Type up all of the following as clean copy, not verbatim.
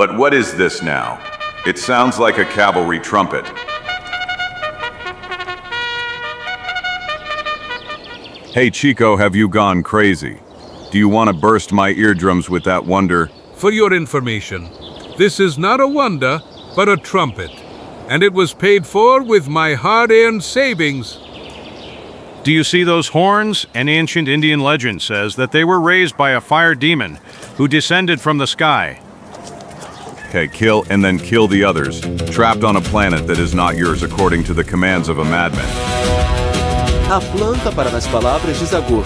But what is this now? It sounds like a cavalry trumpet. Hey Chico, have you gone crazy? Do you want to burst my eardrums with that wonder? For your information, this is not a wonder, but a trumpet. And it was paid for with my hard-earned savings. Do you see those horns? An ancient Indian legend says that they were raised by a fire demon who descended from the sky. Okay, kill and then kill the others, trapped on a planet that is not yours according to the commands of a madman. A planta para nas palavras de Zagor.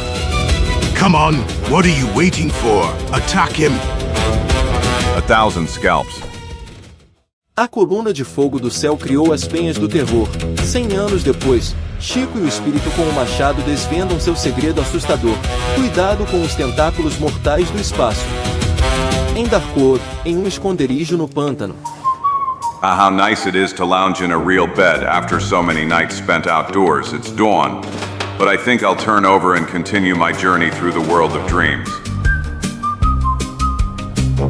Come on, what are you waiting for? Attack him! 1,000 scalps. A coluna de fogo do céu criou as penhas do terror. 100 anos depois, Chico e o espírito com o machado desvendam seu segredo assustador. Cuidado com os tentáculos mortais do espaço. Em Darkwood, em um esconderijo no pântano. Ah, how nice it is to lounge in a real bed after so many nights spent outdoors. It's dawn, but I think I'll turn over and continue my journey through the world of dreams.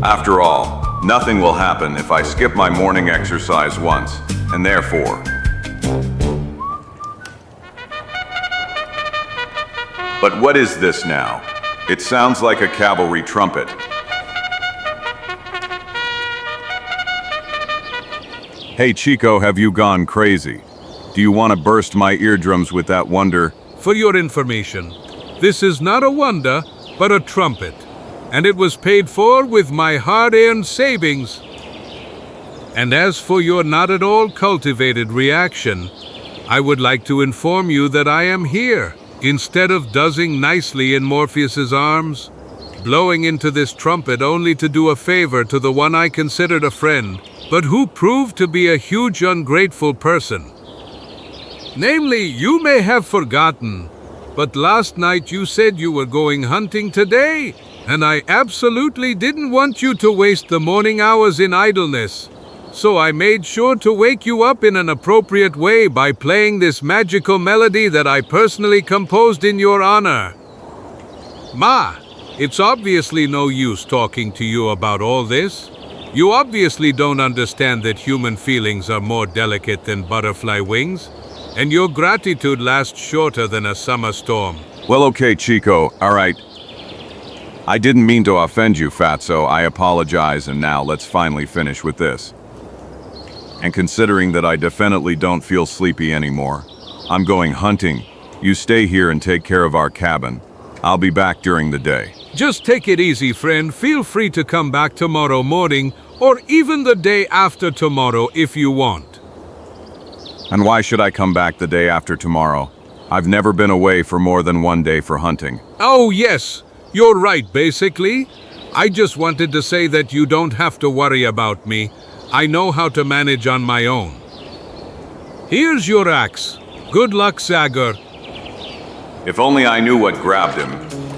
After all, nothing will happen if I skip my morning exercise once, and therefore... But what is this now? It sounds like a cavalry trumpet. Hey Chico, have you gone crazy? Do you want to burst my eardrums with that wonder? For your information, this is not a wonder, but a trumpet. And it was paid for with my hard-earned savings. And as for your not at all cultivated reaction, I would like to inform you that I am here, instead of dozing nicely in Morpheus's arms, blowing into this trumpet only to do a favor to the one I considered a friend, but who proved to be a huge ungrateful person. Namely, you may have forgotten, but last night you said you were going hunting today, and I absolutely didn't want you to waste the morning hours in idleness. So I made sure to wake you up in an appropriate way by playing this magical melody that I personally composed in your honor. Ma, it's obviously no use talking to you about all this. You obviously don't understand that human feelings are more delicate than butterfly wings, and your gratitude lasts shorter than a summer storm. Well, okay, Chico, all right. I didn't mean to offend you, Fatso. I apologize, and now let's finally finish with this. And considering that I definitely don't feel sleepy anymore, I'm going hunting. You stay here and take care of our cabin. I'll be back during the day. Just take it easy, friend. Feel free to come back tomorrow morning, or even the day after tomorrow if you want. And why should I come back the day after tomorrow? I've never been away for more than one day for hunting. Oh yes, you're right basically. I just wanted to say that you don't have to worry about me. I know how to manage on my own. Here's your axe. Good luck, Zagor. If only I knew what grabbed him.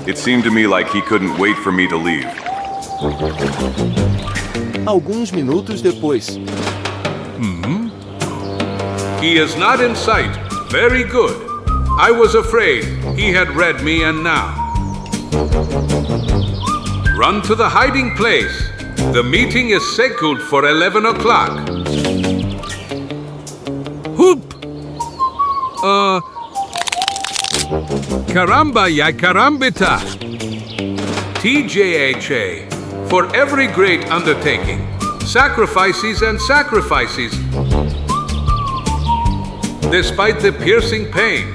It seemed to me like he couldn't wait for me to leave. Alguns minutos depois. He is not in sight. Very good. I was afraid he had read me, and now. Run to the hiding place. The meeting is scheduled for 11 o'clock. Hoop! Caramba ya carambita. TJHA. For every great undertaking, sacrifices and sacrifices. Despite the piercing pain,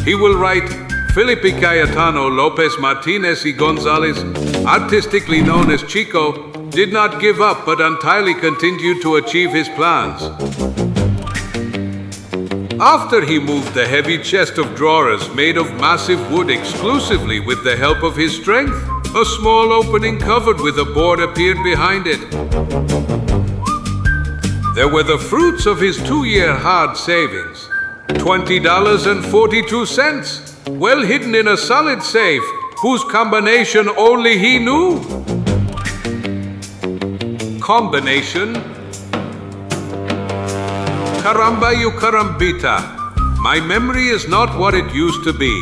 he will write Felipe Cayetano Lopez Martinez y Gonzalez, artistically known as Chico, did not give up but entirely continued to achieve his plans. After he moved the heavy chest of drawers made of massive wood exclusively with the help of his strength, a small opening covered with a board appeared behind it. There were the fruits of his 2-year hard savings, $20.42, well hidden in a solid safe, whose combination only he knew. Combination? Caramba you carambita. My memory is not what it used to be.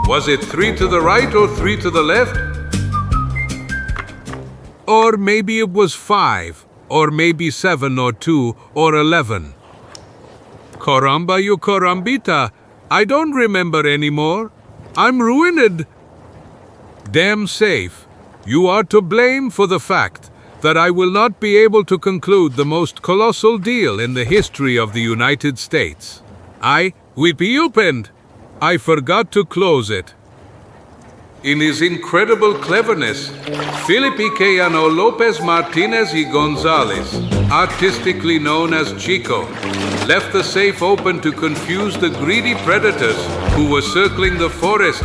Was it 3 to the right or 3 to the left? Or maybe it was 5. or maybe 7 or 2 or 11. Caramba, you carambita, I don't remember anymore. I'm ruined. Damn safe. You are to blame for the fact that I will not be able to conclude the most colossal deal in the history of the United States. We opened. I forgot to close it. In his incredible cleverness, Felipicano Lopez Martinez y Gonzalez, artistically known as CHIKO, left the safe open to confuse the greedy predators who were circling the forest,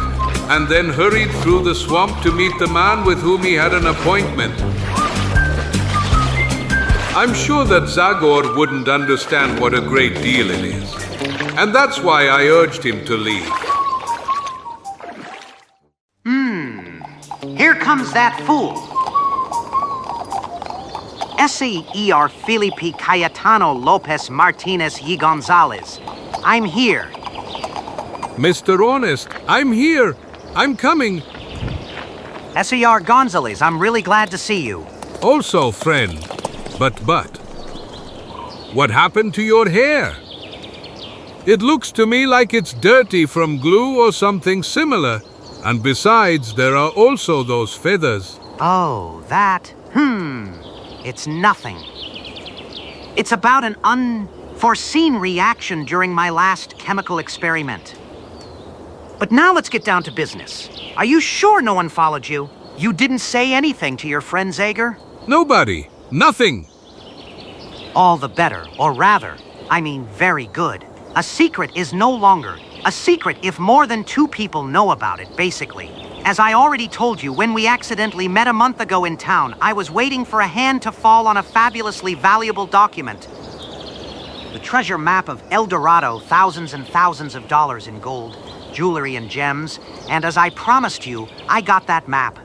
and then hurried through the swamp to meet the man with whom he had an appointment. I'm sure that Zagor wouldn't understand what a great deal it is, and that's why I urged him to leave. Here comes that fool. Ser Felipe Cayetano Lopez Martinez y Gonzalez. I'm here. Mr. Honest, I'm here. I'm coming. Ser Gonzalez, I'm really glad to see you. Also, friend. But. What happened to your hair? It looks to me like it's dirty from glue or something similar. And besides, there are also those feathers. Oh, that? It's nothing. It's about an unforeseen reaction during my last chemical experiment. But now let's get down to business. Are you sure no one followed you? You didn't say anything to your friend Zagor? Nobody. Nothing. All the better, or rather, I mean very good. A secret is no longer a secret if more than 2 people know about it, basically. As I already told you, when we accidentally met a month ago in town, I was waiting for a hand to fall on a fabulously valuable document. The treasure map of El Dorado, thousands and thousands of dollars in gold, jewelry and gems, and as I promised you, I got that map.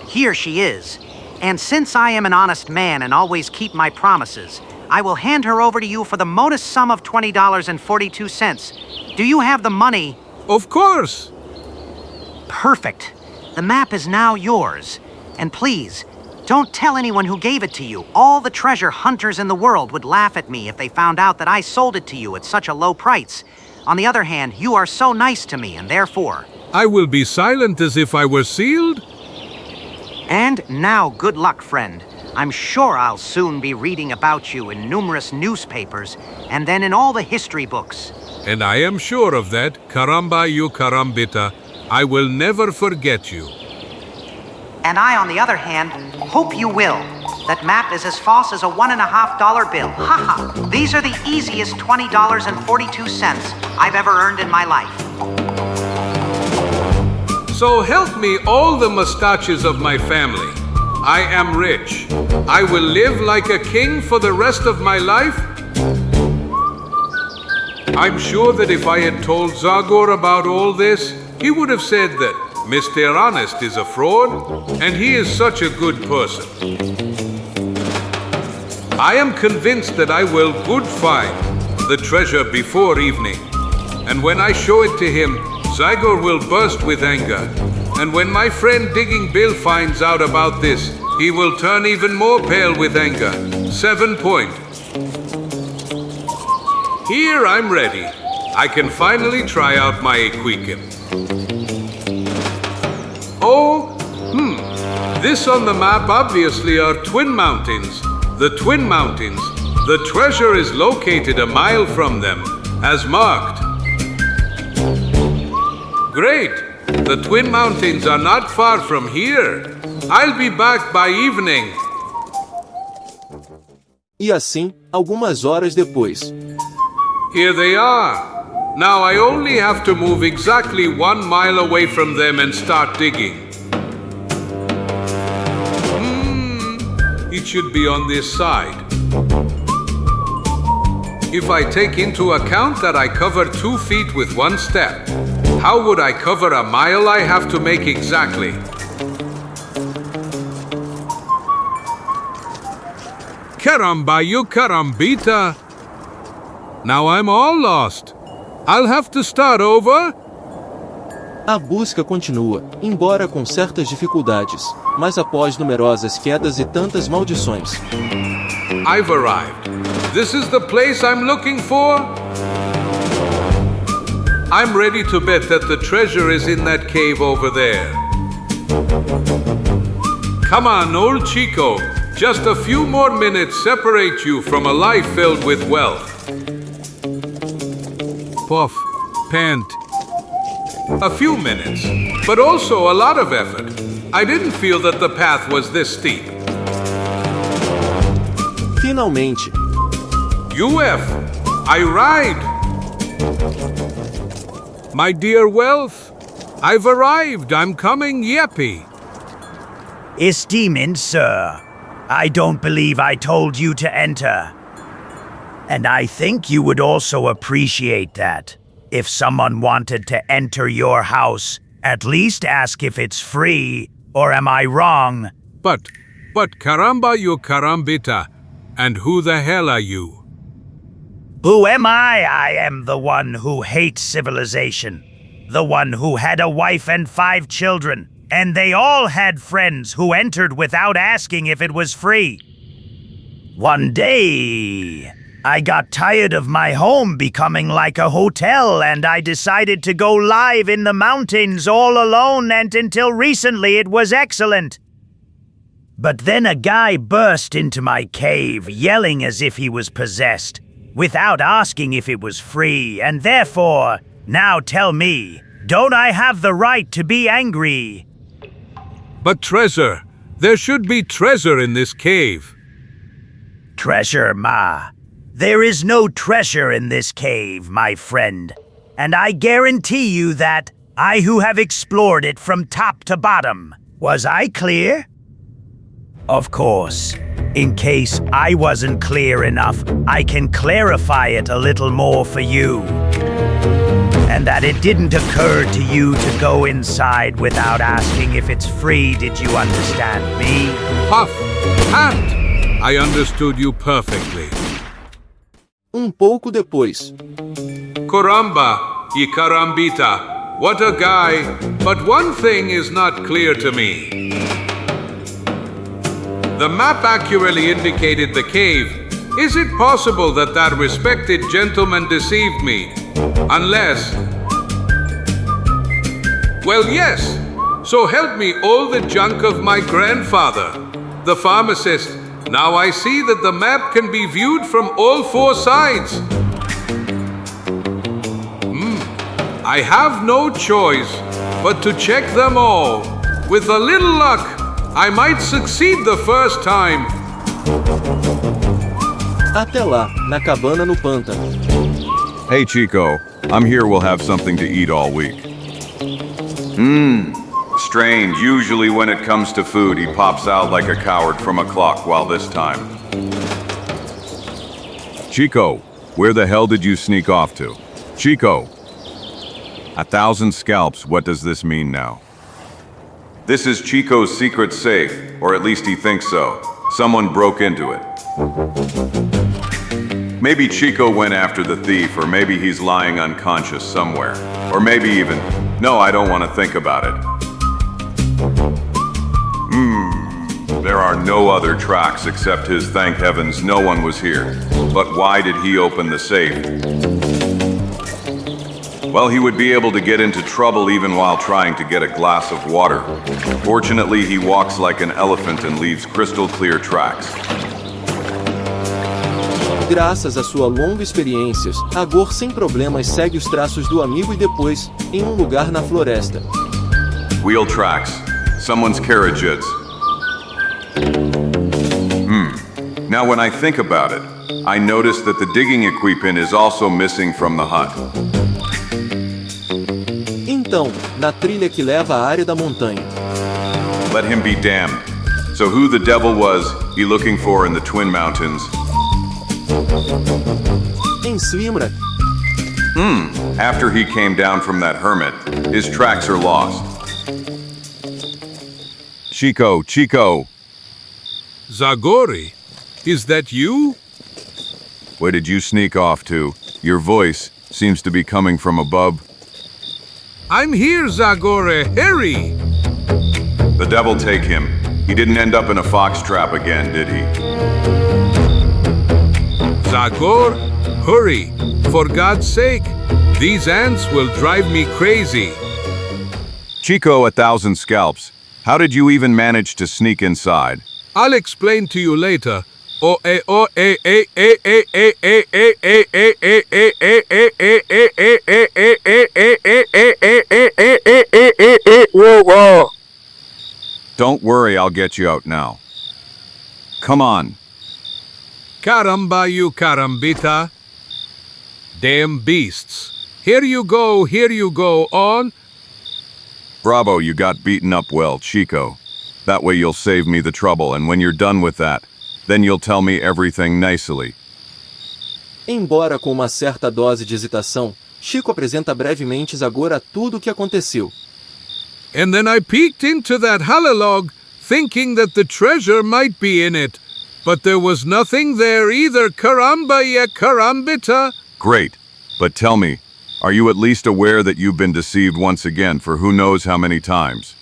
Here she is. And since I am an honest man and always keep my promises, I will hand her over to you for the modest sum of $20.42. Do you have the money? Of course. Perfect. The map is now yours. And please, don't tell anyone who gave it to you. All the treasure hunters in the world would laugh at me if they found out that I sold it to you at such a low price. On the other hand, you are so nice to me, and therefore... I will be silent as if I were sealed. And now, good luck, friend. I'm sure I'll soon be reading about you in numerous newspapers, and then in all the history books. And I am sure of that, caramba you carambita. I will never forget you. And I, on the other hand, hope you will. That map is as false as a $1.50 bill. Haha. These are the easiest $20.42 I've ever earned in my life. So help me all the mustaches of my family. I am rich. I will live like a king for the rest of my life. I'm sure that if I had told Zagor about all this, he would have said that Mr. Honest is a fraud, and he is such a good person. I am convinced that I will find the treasure before evening, and when I show it to him, Zagor will burst with anger. And when my friend Digging Bill finds out about this, he will turn even more pale with anger. 7 point. Here I'm ready. I can finally try out my equipment. This on the map obviously are Twin Mountains. The Twin Mountains. The treasure is located a mile from them, as marked. Great! The Twin Mountains are not far from here. I'll be back by evening. E assim, algumas horas depois. Here they are. Now I only have to move exactly 1 mile away from them and start digging. It should be on this side. If I take into account that I cover 2 feet with 1 step, how would I cover a mile I have to make exactly? Caramba, you carambita! Now I'm all lost. I'll have to start over. A busca continua, embora com certas dificuldades, mas após numerosas quedas e tantas maldições. I've arrived. This is the place I'm looking for? I'm ready to bet that the treasure is in that cave over there. Come on, old Chico. Just a few more minutes separate you from a life filled with wealth. Puff, pant. A few minutes, but also a lot of effort. I didn't feel that the path was this steep. Finalmente. UF, I ride. My dear wealth, I've arrived. I'm coming, Yeppy. Esteemed sir, I don't believe I told you to enter. And I think you would also appreciate that. If someone wanted to enter your house, at least ask if it's free, or am I wrong? But caramba you carambita. And who the hell are you? Who am I? I am the one who hates civilization. The one who had a wife and 5 children. And they all had friends who entered without asking if it was free. One day, I got tired of my home becoming like a hotel, and I decided to go live in the mountains all alone, and until recently it was excellent. But then a guy burst into my cave, yelling as if he was possessed, without asking if it was free, and therefore, now tell me, don't I have the right to be angry? But treasure. There should be treasure in this cave. Treasure, Ma. There is no treasure in this cave, my friend. And I guarantee you that I who have explored it from top to bottom. Was I clear? Of course. In case I wasn't clear enough, I can clarify it a little more for you. And that it didn't occur to you to go inside without asking if it's free, did you understand me? Puff, pant. I understood you perfectly. Pouco depois. Caramba y carambita. What a guy. But one thing is not clear to me. The map accurately indicated the cave. Is it possible that that respected gentleman deceived me? Unless... Well, yes. So help me all the junk of my grandfather, the pharmacist. Now I see that the map can be viewed from all 4 sides. I have no choice but to check them all. With a little luck, I might succeed the first time. Até lá, na cabana no pântano. Hey Chico, I'm here. We'll have something to eat all week. Strange. Usually when it comes to food, he pops out like a coward from a clock, while this time... Chico, where the hell did you sneak off to? Chico! 1,000 scalps, what does this mean now? This is Chico's secret safe, or at least he thinks so. Someone broke into it. Maybe Chico went after the thief, or maybe he's lying unconscious somewhere. Or maybe even... No, I don't want to think about it. There are no other tracks except his. Thank heavens no one was here. But why did he open the safe? Well, he would be able to get into trouble even while trying to get a glass of water. Fortunately, he walks like an elephant and leaves crystal clear tracks. Graças à sua longa experiência, Zagor sem problemas segue os traços do amigo e depois, em lugar na floresta. Wheel tracks. Someone's carriage goods. Now when I think about it, I notice that the digging equipment is also missing from the hut. Então, na trilha que leva à área da montanha. Let him be damned. So who the devil was he looking for in the Twin Mountains? Em cima. After he came down from that hermit, his tracks are lost. Chico, Chico! Zagori, is that you? Where did you sneak off to? Your voice seems to be coming from above. I'm here, Zagor, hurry! The devil take him. He didn't end up in a fox trap again, did he? Zagor, hurry! For God's sake, these ants will drive me crazy. CHIKO, 1,000 scalps. How did you even manage to sneak inside? I'll explain to you later. Whoa, whoa. Don't worry, I'll get you out now. Come on. Caramba, you carambita. Damn beasts. Here you go, on. Bravo, you got beaten up well, CHIKO. That way you'll save me the trouble, and when you're done with that, then you'll tell me everything nicely. Embora com uma certa dose de hesitação, Chico apresenta brevemente Zagor a tudo o que aconteceu. And then I peeked into that halilog, thinking that the treasure might be in it. But there was nothing there either, caramba ya carambita. Great, but tell me, are you at least aware that you've been deceived once again for who knows how many times?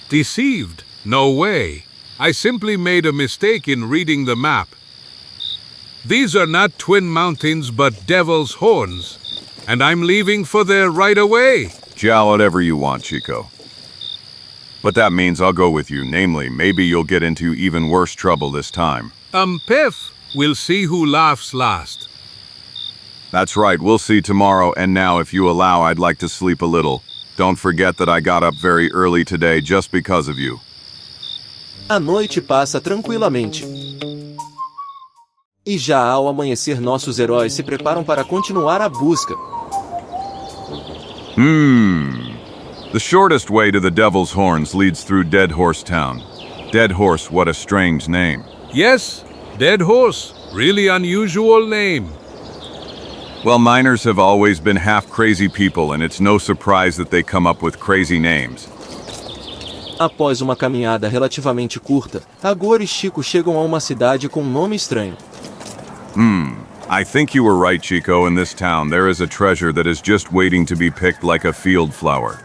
Deceived? No way. I simply made a mistake in reading the map. These are not twin mountains but devil's horns, and I'm leaving for there right away. Jowl whatever you want, CHIKO. But that means I'll go with you, namely, maybe you'll get into even worse trouble this time. Piff, we'll see who laughs last. That's right, we'll see tomorrow, and now if you allow, I'd like to sleep a little. Don't forget that I got up very early today just because of you. A noite passa tranquilamente. E já ao amanhecer nossos heróis se preparam para continuar a busca. The shortest way to the Devil's Horns leads through Dead Horse Town. Dead Horse, what a strange name. Yes, Dead Horse. Really unusual name. Well, miners have always been half-crazy people, and it's no surprise that they come up with crazy names. Após uma caminhada relativamente curta, Zagor e Chico chegam a uma cidade com um nome estranho. I think you were right, CHIKO. In this town, there is a treasure that is just waiting to be picked like a field flower.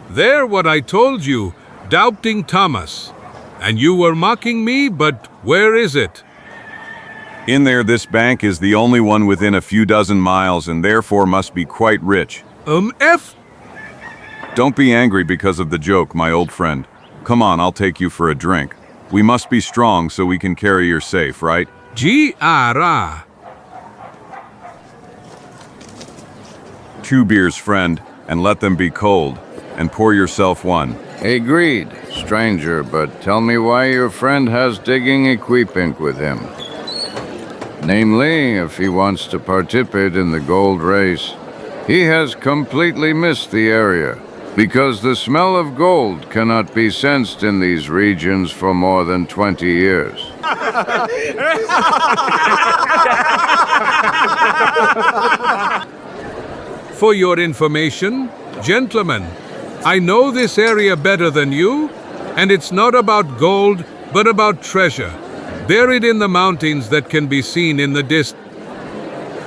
There what I told you, doubting Thomas. And you were mocking me, but where is it? In there, this bank is the only one within a few dozen miles and therefore must be quite rich. Don't be angry because of the joke, my old friend. Come on, I'll take you for a drink. We must be strong so we can carry your safe, right? G-R-A. 2 beers, friend, and let them be cold, and pour yourself one. Agreed, stranger, but tell me why your friend has digging equipment with him. Namely, if he wants to participate in the gold race, he has completely missed the area, because the smell of gold cannot be sensed in these regions for more than 20 years. For your information, gentlemen, I know this area better than you, and it's not about gold, but about treasure, buried in the mountains that can be seen in the distance.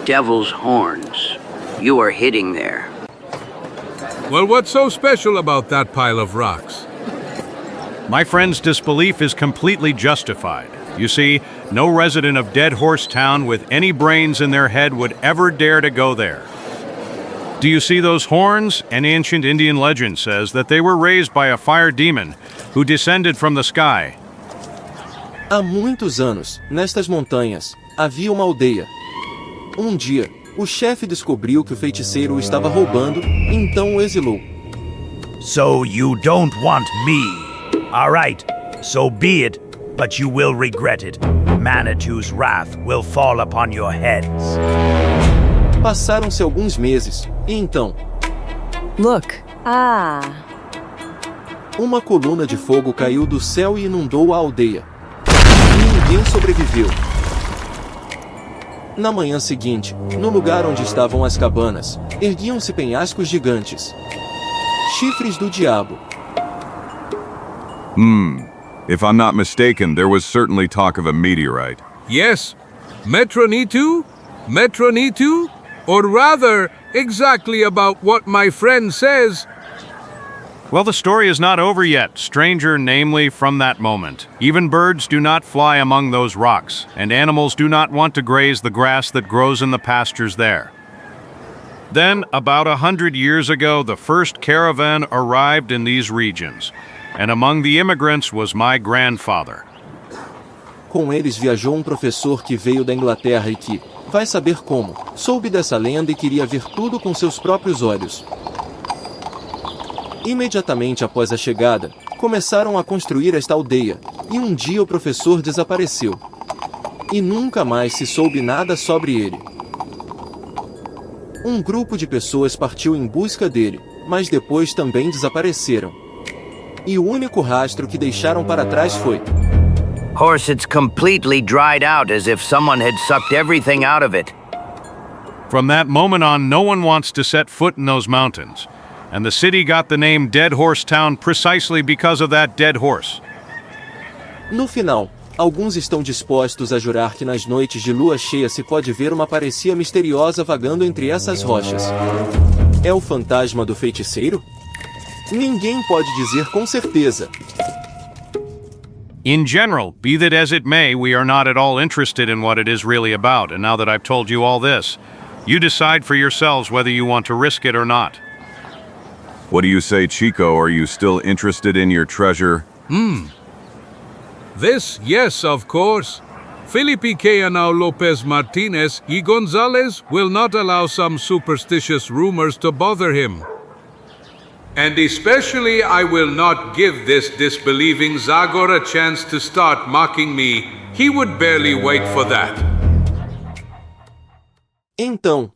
Devil's Horns. You are hitting there. Well, what's so special about that pile of rocks? My friend's disbelief is completely justified. You see, no resident of Dead Horse Town with any brains in their head would ever dare to go there. Do you see those horns? An ancient Indian legend says that they were raised by a fire demon who descended from the sky. Há muitos anos, nestas montanhas, havia uma aldeia. Um dia, o chefe descobriu que o feiticeiro o estava roubando, então o exilou. So you don't want me. All right, so be it, but you will regret it. Manitou's wrath will fall upon your heads. Passaram-se alguns meses, e então, Look. uma coluna de fogo caiu do céu e inundou a aldeia. E ninguém sobreviveu. Na manhã seguinte, no lugar onde estavam as cabanas, erguiam-se penhascos gigantes. Chifres do diabo. If I'm not mistaken, there was certainly talk of a meteorite. Yes, Metronitu? Or rather, exactly about what my friend says. Well, the story is not over yet, stranger, namely from that moment. Even birds do not fly among those rocks, and animals do not want to graze the grass that grows in the pastures there. Then, about 100 years ago, the first caravan arrived in these regions, and among the immigrants was my grandfather. Com eles viajou professor que veio da Inglaterra e que, vai saber como, soube dessa lenda e queria ver tudo com seus próprios olhos. Imediatamente após a chegada, começaram a construir esta aldeia, e um dia o professor desapareceu. E nunca mais se soube nada sobre ele. Um grupo de pessoas partiu em busca dele, mas depois também desapareceram. E o único rastro que deixaram para trás foi... Horse, it's completely dried out as if someone had sucked everything out of it. From that moment on, no one wants to set foot in those mountains. And the city got the name Dead Horse Town precisely because of that dead horse. No final, alguns estão dispostos a jurar que nas noites de lua cheia se pode ver uma parecia misteriosa vagando entre essas rochas. É o fantasma do feiticeiro? Ninguém pode dizer com certeza. In general, be that as it may, we are not at all interested in what it is really about, and now that I've told you all this, you decide for yourselves whether you want to risk it or not. What do you say, Chico? Are you still interested in your treasure? This, yes, of course. Felipe Canao Lopez Martinez y Gonzalez will not allow some superstitious rumors to bother him. And especially I will not give this disbelieving Zagor a chance to start mocking me. He would barely wait for that. Então,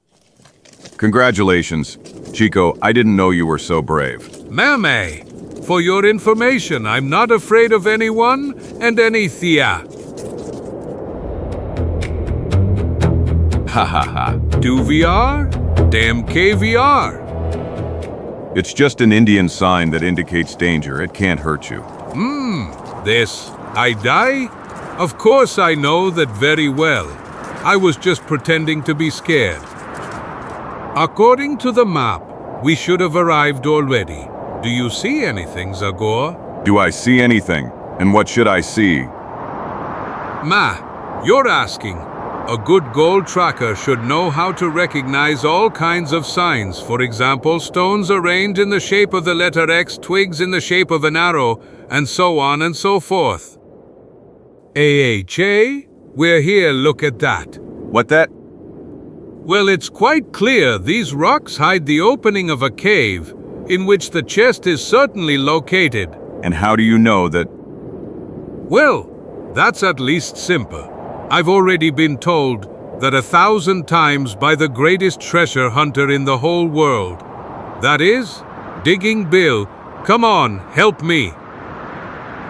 Congratulations. Chico, I didn't know you were so brave. Mame, for your information, I'm not afraid of anyone and anything. Ha ha ha. Do VR? Damn KVR. It's just an Indian sign that indicates danger. It can't hurt you. This, I die? Of course I know that very well. I was just pretending to be scared. According to the map, we should have arrived already. Do you see anything, Zagor? Do I see anything? And what should I see? You're asking. A good goal tracker should know how to recognize all kinds of signs. For example, stones arranged in the shape of the letter X, twigs in the shape of an arrow, and so on and so forth. AHA? We're here, look at that. What that? Well, it's quite clear these rocks hide the opening of a cave, in which the chest is certainly located. And how do you know that? Well, that's at least simple. I've already been told that 1,000 times by the greatest treasure hunter in the whole world. That is, Digging Bill. Come on, help me.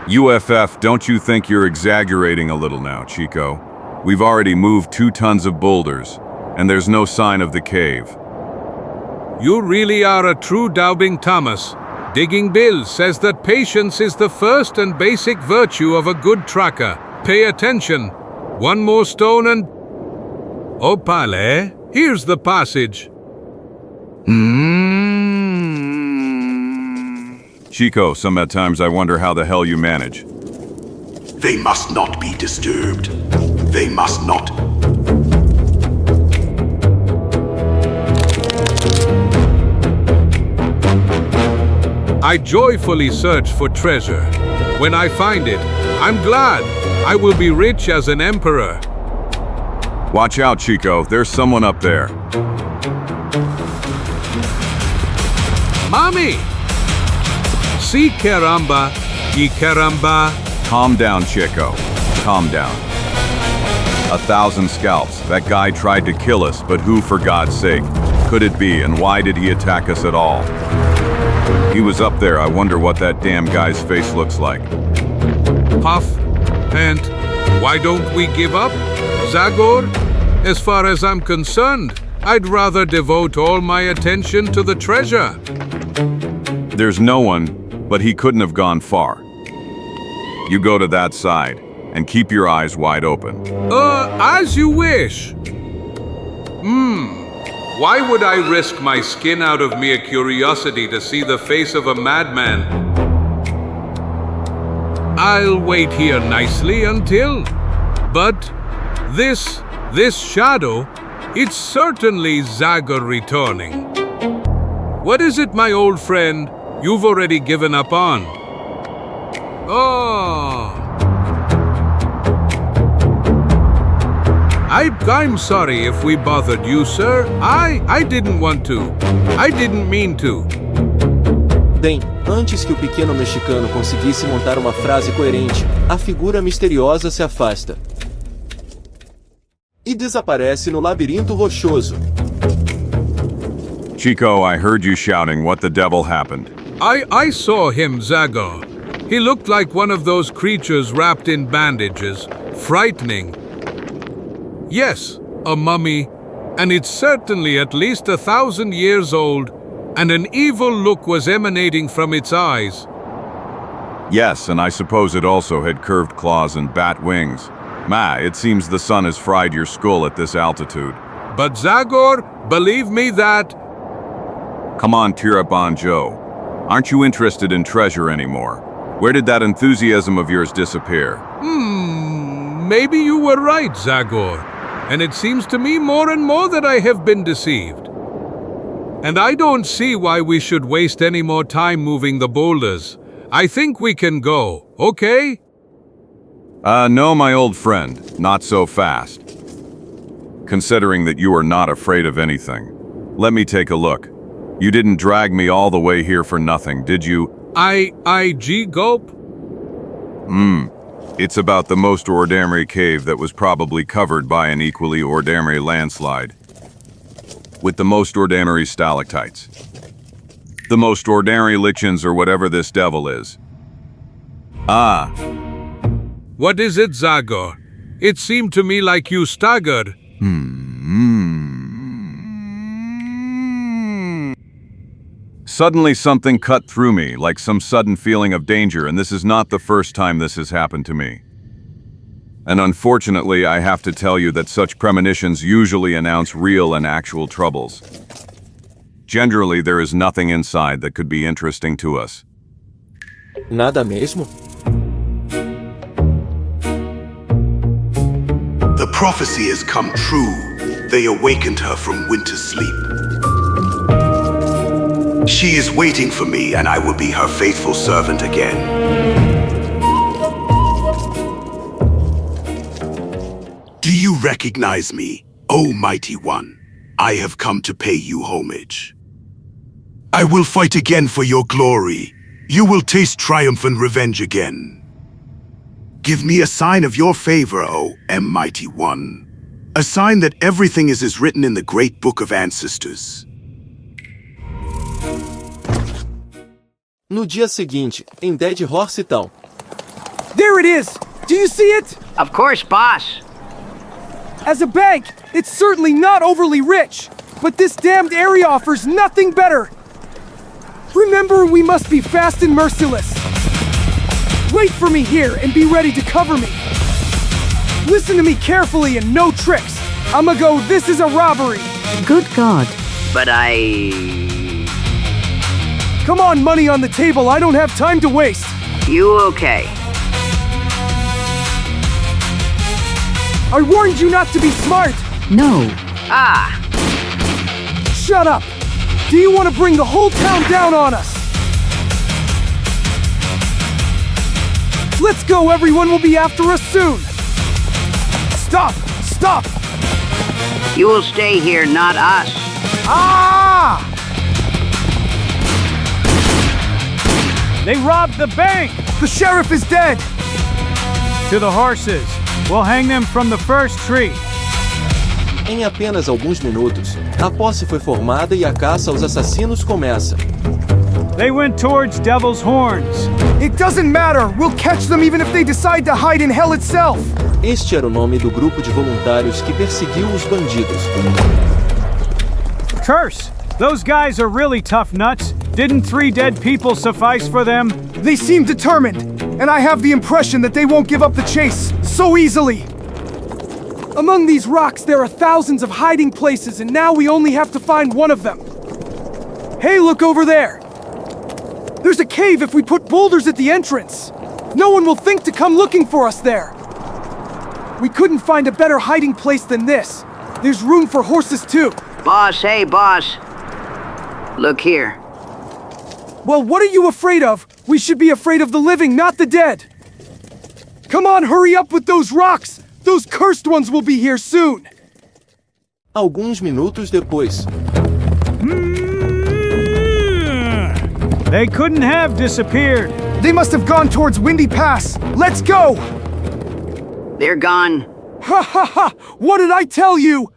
UFF, don't you think you're exaggerating a little now, Chico? We've already moved 2 tons of boulders, and there's no sign of the cave. You really are a true Daubing Thomas. Digging Bill says that patience is the first and basic virtue of a good tracker. Pay attention. One more stone and... Oh, Pale, here's the passage. Chico, some at times I wonder how the hell you manage. They must not be disturbed. They must not. I joyfully search for treasure. When I find it, I'm glad. I will be rich as an emperor. Watch out, Chico. There's someone up there. Mommy! Si caramba, y caramba. Calm down, Chico. Calm down. 1,000 scalps. That guy tried to kill us, but who, for God's sake, could it be, and why did he attack us at all? He was up there. I wonder what that damn guy's face looks like. Puff, pant, why don't we give up? Zagor? As far as I'm concerned, I'd rather devote all my attention to the treasure. There's no one, but he couldn't have gone far. You go to that side, and keep your eyes wide open. As you wish. Why would I risk my skin out of mere curiosity to see the face of a madman? I'll wait here nicely until... But this shadow, it's certainly Zagor returning. What is it, my old friend, you've already given up on? Oh... I'm sorry if we bothered you, sir. I didn't want to. I didn't mean to. Bem, antes que o pequeno mexicano conseguisse montar uma frase coerente, a figura misteriosa se afasta e desaparece no labirinto rochoso. Chico, I heard you shouting. What the devil happened? I saw him, Zagor. He looked like one of those creatures wrapped in bandages. Frightening. Yes, a mummy, and it's certainly at least 1,000 years old, and an evil look was emanating from its eyes. Yes, and I suppose it also had curved claws and bat wings. Ma, it seems the sun has fried your skull at this altitude. But Zagor, believe me that... Come on, tear up on Joe. Aren't you interested in treasure anymore? Where did that enthusiasm of yours disappear? Maybe you were right, Zagor. And it seems to me more and more that I have been deceived. And I don't see why we should waste any more time moving the boulders. I think we can go, okay? No, my old friend, not so fast. Considering that you are not afraid of anything. Let me take a look. You didn't drag me all the way here for nothing, did you? Gulp? It's about the most ordinary cave that was probably covered by an equally ordinary landslide. With the most ordinary stalactites. The most ordinary lichens or whatever this devil is. Ah. What is it, Zagor? It seemed to me like you staggered. Suddenly something cut through me, like some sudden feeling of danger, and this is not the first time this has happened to me. And unfortunately, I have to tell you that such premonitions usually announce real and actual troubles. Generally, there is nothing inside that could be interesting to us. Nada mesmo? The prophecy has come true. They awakened her from winter sleep. She is waiting for me, and I will be her faithful servant again. Do you recognize me, O mighty one? I have come to pay you homage. I will fight again for your glory. You will taste triumph and revenge again. Give me a sign of your favor, O mighty one. A sign that everything is as written in the great book of ancestors. No dia seguinte, em Dead Horse Town. There it is! Do you see it? Of course, boss. As a bank, it's certainly not overly rich, but this damned area offers nothing better. Remember, we must be fast and merciless. Wait for me here and be ready to cover me. Listen to me carefully and no tricks. I'ma go, this is a robbery. Good God. But Come on, money on the table, I don't have time to waste. You okay? I warned you not to be smart. No. Shut up. Do you want to bring the whole town down on us? Let's go, everyone will be after us soon. Stop! Stop! You will stay here, not us. They robbed the bank! The sheriff is dead! To the horses. We'll hang them from the first tree. Em apenas alguns minutos, a posse foi formada e a caça aos assassinos começa. They went towards Devil's Horns. It doesn't matter! We'll catch them even if they decide to hide in hell itself! Este era o nome do grupo de voluntários que perseguiu os bandidos. Curse! Those guys are really tough nuts. Didn't 3 dead people suffice for them? They seem determined, and I have the impression that they won't give up the chase so easily. Among these rocks, there are thousands of hiding places, and now we only have to find one of them. Hey, look over there! There's a cave if we put boulders at the entrance. No one will think to come looking for us there. We couldn't find a better hiding place than this. There's room for horses too. Boss, hey, boss. Look here. Well, what are you afraid of? We should be afraid of the living, not the dead. Come on, hurry up with those rocks! Those cursed ones will be here soon! Alguns minutos depois. They couldn't have disappeared. They must have gone towards Windy Pass. Let's go! They're gone. Ha ha ha! What did I tell you?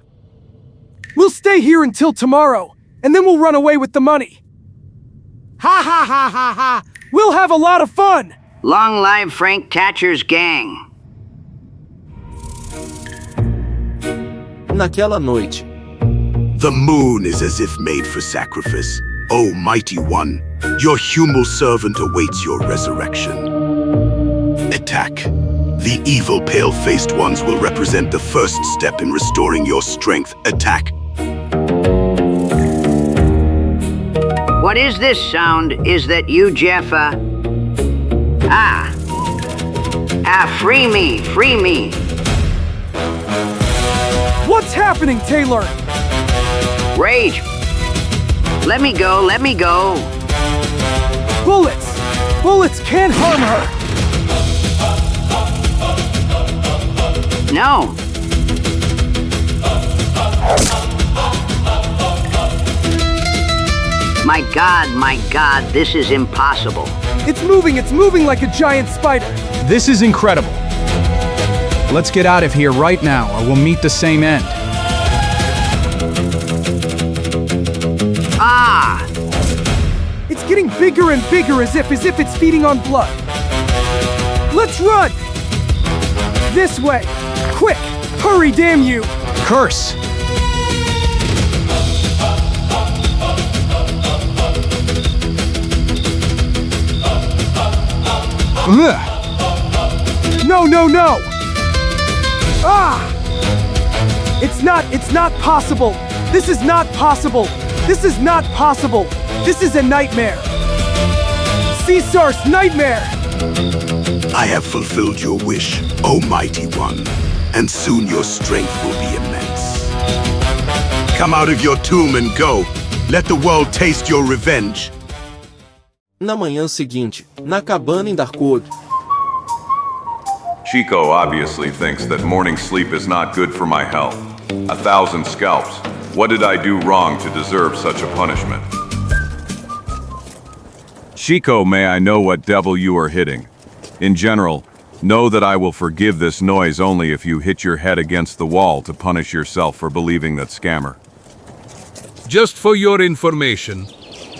We'll stay here until tomorrow, and then we'll run away with the money. Ha ha ha ha ha! We'll have a lot of fun! Long live Frank Thatcher's gang. Naquela noite. The moon is as if made for sacrifice. O mighty one, your humble servant awaits your resurrection. Attack. The evil pale-faced ones will represent the first step in restoring your strength. Attack. What is this sound? Is that you, Jeff? Free me, free me. What's happening, Taylor? Rage. Let me go, let me go. Bullets! Bullets can't harm her! No. My God, this is impossible. It's moving like a giant spider. This is incredible. Let's get out of here right now, or we'll meet the same end. It's getting bigger and bigger as if it's feeding on blood. Let's run! This way! Quick! Hurry, damn you! Curse! No! It's not possible! This is not possible! This is not possible! This is a nightmare! Caesar's nightmare! I have fulfilled your wish, O mighty one, and soon your strength will be immense. Come out of your tomb and go. Let the world taste your revenge. Na manhã seguinte, na cabana em Darkwood. CHIKO obviously thinks that morning sleep is not good for my health. 1,000 scalps. What did I do wrong to deserve such a punishment? CHIKO, may I know what devil you are hitting? In general, know that I will forgive this noise only if you hit your head against the wall to punish yourself for believing that scammer. Just for your information,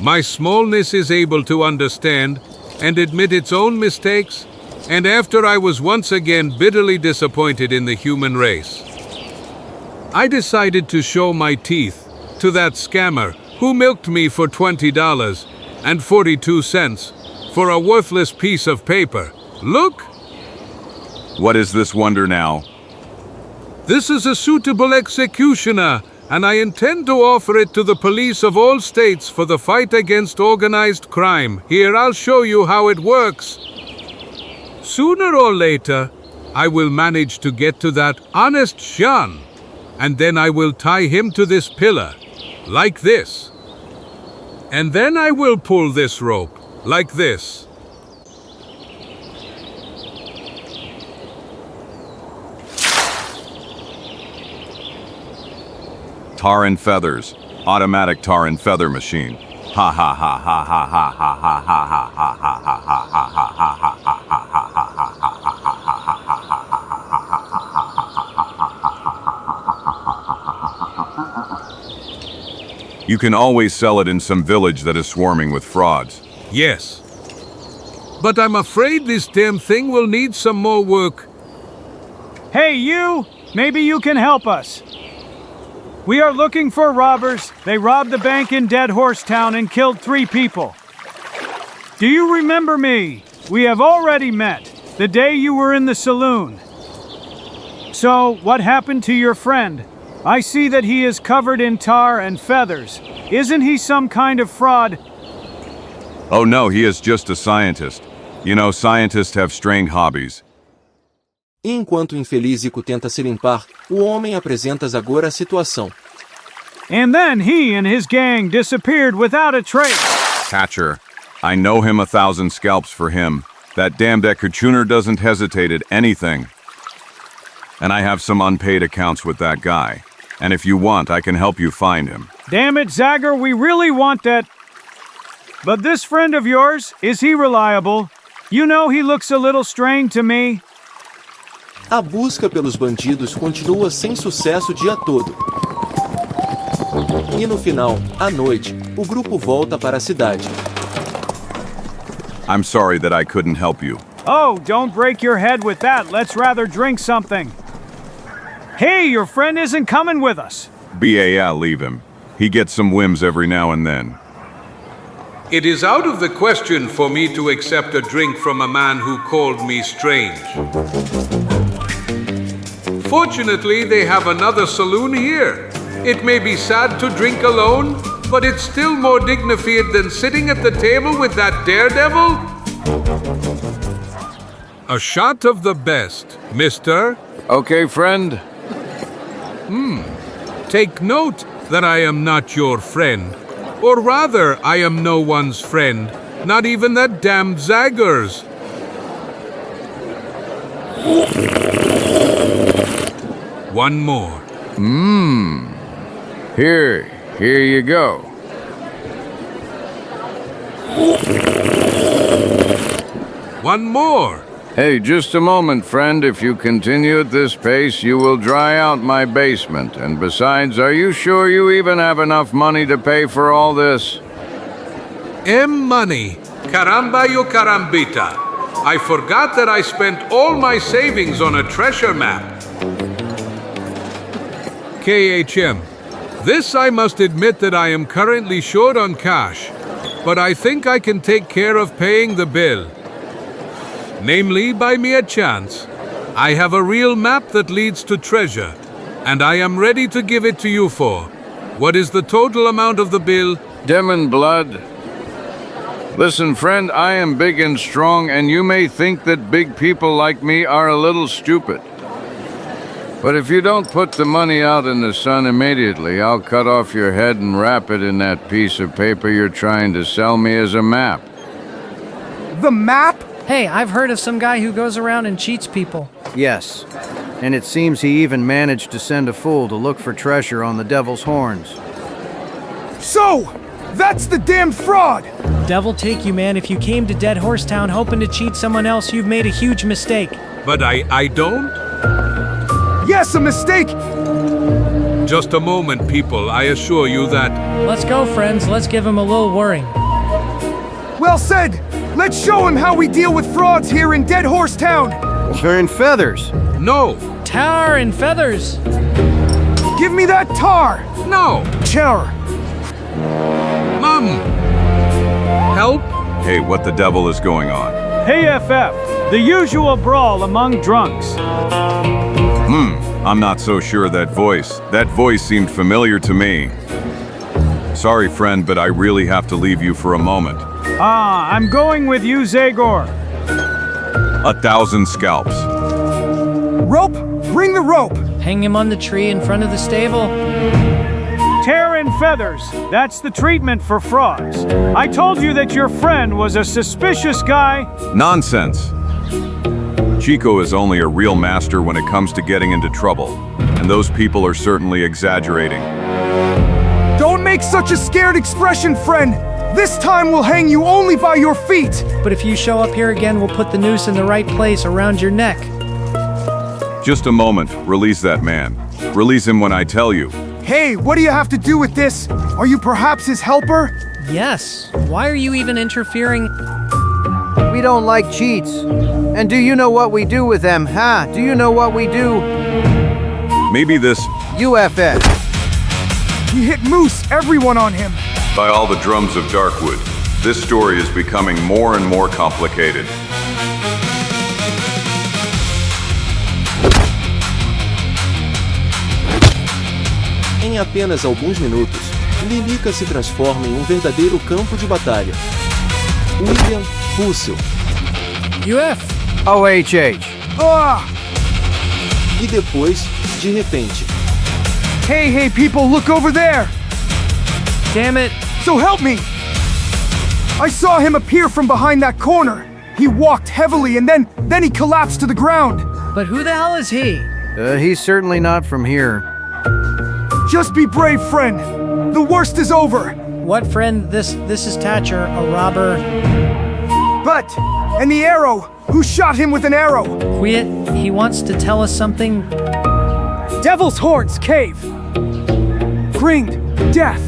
my smallness is able to understand and admit its own mistakes, and after I was once again bitterly disappointed in the human race, I decided to show my teeth to that scammer who milked me for $20.42 for a worthless piece of paper. Look! What is this wonder now? This is a suitable executioner, and I intend to offer it to the police of all states for the fight against organized crime. Here, I'll show you how it works. Sooner or later, I will manage to get to that honest Sean, and then I will tie him to this pillar, like this. And then I will pull this rope, like this. Tar and feathers. Automatic tar and feather machine. Ha ha ha ha ha ha ha ha ha ha ha ha ha ha You can always sell it in some village that is swarming with frauds. Yes. But I'm afraid this damn thing will need some more work. Hey, you! Maybe you can help us. We are looking for robbers. They robbed the bank in Dead Horse Town and killed 3 people. Do you remember me? We have already met, the day you were in the saloon. So, what happened to your friend? I see that he is covered in tar and feathers. Isn't he some kind of fraud? Oh no, he is just a scientist. You know, scientists have strange hobbies. E enquanto o infeliz Zico tenta se limpar, o homem apresenta Zagor a situação. And then he and his gang disappeared without a trace. Catcher, I know him 1,000 scalps for him. That damned Ekuchuner doesn't hesitate at anything. And I have some unpaid accounts with that guy. And if you want, I can help you find him. Damn it, Zagor, we really want that. But this friend of yours, is he reliable? You know he looks a little strange to me. A busca pelos bandidos continua sem sucesso o dia todo. E no final, à noite, o grupo volta para a cidade. I'm sorry that I couldn't help you. Oh, don't break your head with that. Let's rather drink something. Hey, your friend isn't coming with us. Yeah, leave him. He gets some whims every now and then. It is out of the question for me to accept a drink from a man who called me strange. Fortunately, they have another saloon here. It may be sad to drink alone, but it's still more dignified than sitting at the table with that daredevil. A shot of the best, mister. Okay, friend. Take note that I am not your friend. Or rather, I am no one's friend, not even that damned Zagor's. One more. Here you go. One more. Hey, just a moment, friend. If you continue at this pace, you will dry out my basement. And besides, are you sure you even have enough money to pay for all this? Money. Caramba yo carambita. I forgot that I spent all my savings on a treasure map. KHM. This I must admit that I am currently short on cash, but I think I can take care of paying the bill. Namely, by mere chance, I have a real map that leads to treasure, and I am ready to give it to you for. What is the total amount of the bill? Demon blood. Listen, friend, I am big and strong, and you may think that big people like me are a little stupid. But if you don't put the money out in the sun immediately, I'll cut off your head and wrap it in that piece of paper you're trying to sell me as a map. The map? Hey, I've heard of some guy who goes around and cheats people. Yes, and it seems he even managed to send a fool to look for treasure on the Devil's Horns. So, that's the damned fraud! Devil take you, man. If you came to Dead Horse Town hoping to cheat someone else, you've made a huge mistake. But I don't? Yes, a mistake! Just a moment, people. I assure you that... Let's go, friends. Let's give him a little whirring. Well said! Let's show him how we deal with frauds here in Dead Horse Town! Tar and feathers. No. Tar and feathers. Give me that tar! No. Tar. Mom. Help. Hey, what the devil is going on? Hey, FF. The usual brawl among drunks. I'm not so sure that voice seemed familiar to me. Sorry, friend, but I really have to leave you for a moment. I'm going with you, Zagor. 1,000 scalps. Rope? Bring the rope! Hang him on the tree in front of the stable. Tar and feathers. That's the treatment for frauds. I told you that your friend was a suspicious guy. Nonsense. CHIKO is only a real master when it comes to getting into trouble, and those people are certainly exaggerating. Don't make such a scared expression, friend! This time we'll hang you only by your feet! But if you show up here again, we'll put the noose in the right place around your neck. Just a moment. Release that man. Release him when I tell you. Hey, what do you have to do with this? Are you perhaps his helper? Yes. Why are you even interfering? We don't like cheats. And do you know what we do with them, huh? Do you know what we do? Maybe this... UFS. He hit Moose, everyone on him. By all the drums of Darkwood, this story is becoming more and more complicated. Em apenas alguns minutos, Lilica se transforma em um verdadeiro campo de batalha. William, Russell. UF. OHH. Ah! E depois, de repente... Hey, people, look over there! Damn it. So help me! I saw him appear from behind that corner. He walked heavily and then he collapsed to the ground. But who the hell is he? He's certainly not from here. Just be brave, friend. The worst is over. What friend? This is Thatcher, a robber. But, and the arrow! Who shot him with an arrow? Quit. He wants to tell us something. Devil's Horns Cave. Gringed. Death.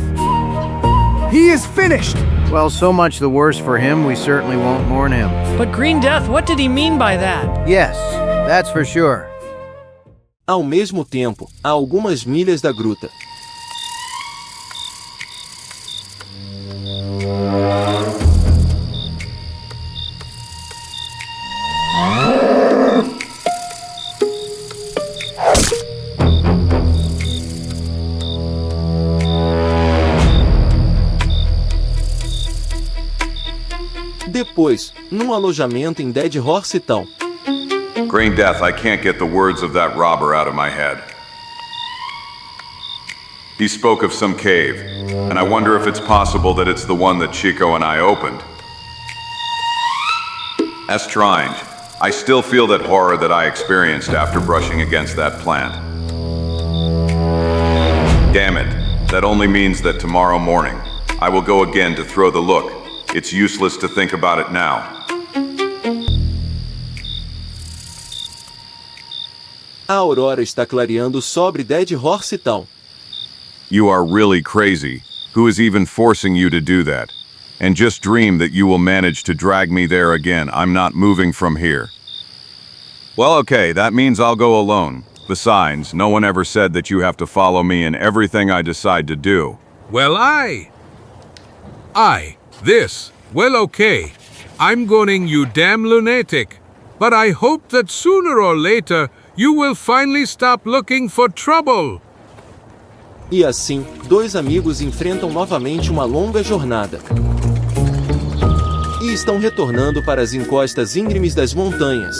He is finished. Well, so much the worse for him, we certainly won't mourn him. But Green Death, what did he mean by that? Yes, that's for sure. Ao mesmo tempo, a algumas milhas da gruta. Depois, num alojamento em Dead Horse Town. Green Death, I can't get the words of that robber out of my head. He spoke of some cave, and I wonder if it's possible that it's the one that CHIKO and I opened. Strange. I still feel that horror that I experienced after brushing against that plant. Damn it, that only means that tomorrow morning, I will go again to throw the look. It's useless to think about it now. A aurora está clareando sobre Dead Horse Town. You are really crazy. Who is even forcing you to do that? And just dream that you will manage to drag me there again. I'm not moving from here. Well, okay, that means I'll go alone. Besides, no one ever said that you have to follow me in everything I decide to do. Well, well, okay. I'm going, you damn lunatic. But I hope that sooner or later, you will finally stop looking for trouble. E assim, dois amigos enfrentam novamente uma longa jornada. E estão retornando para as encostas íngremes das montanhas.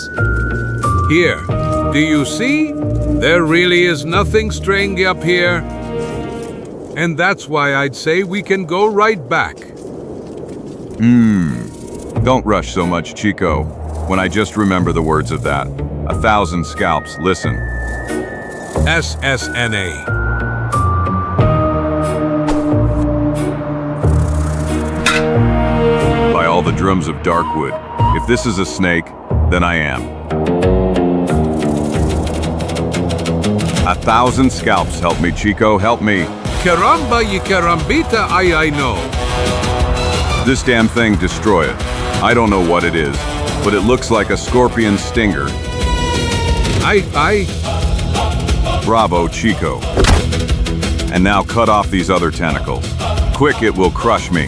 Here, do you see? There really is nothing strange up here. And that's why I'd say we can go right back. Don't rush so much, CHIKO. When I just remember the words of that. 1,000 scalps, listen. SSNA. By all the drums of Darkwood, if this is a snake, then I am. 1,000 scalps, help me, CHIKO, help me. Caramba y carambita, I know. This damn thing, destroy it. I don't know what it is, but it looks like a scorpion stinger. Bravo, CHIKO. And now cut off these other tentacles. Quick, it will crush me.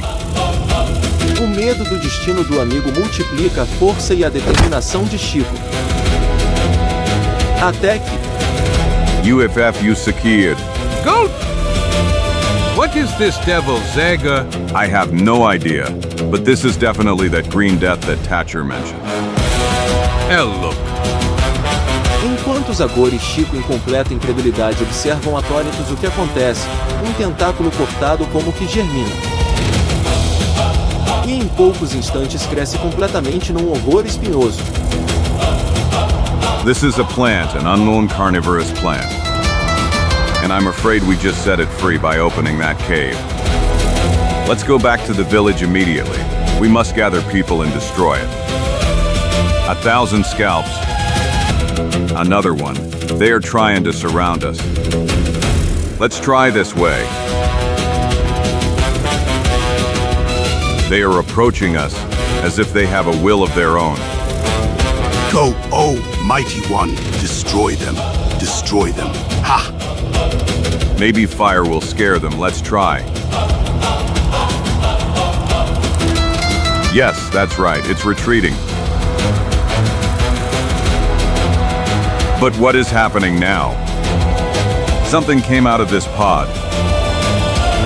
O medo do destino do amigo multiplica a força e a determinação de CHIKO. Até que... UFF you secured. Go! What is this devil, Zagor? I have no idea, but this is definitely that green death that Thatcher mentioned. Hell, look. Enquanto Zagor e CHIKO em completa incredulidade observam atónitos o que acontece, um tentáculo cortado como que germina. E em poucos instantes cresce completamente num horror espinhoso. This is a plant, an unknown carnivorous plant. And I'm afraid we just set it free by opening that cave. Let's go back to the village immediately. We must gather people and destroy it. 1,000 scalps. Another one. They are trying to surround us. Let's try this way. They are approaching us as if they have a will of their own. Go, oh, mighty one, destroy them. Destroy them. Ha! Maybe fire will scare them. Let's try. Yes, that's right. It's retreating. But what is happening now? Something came out of this pod.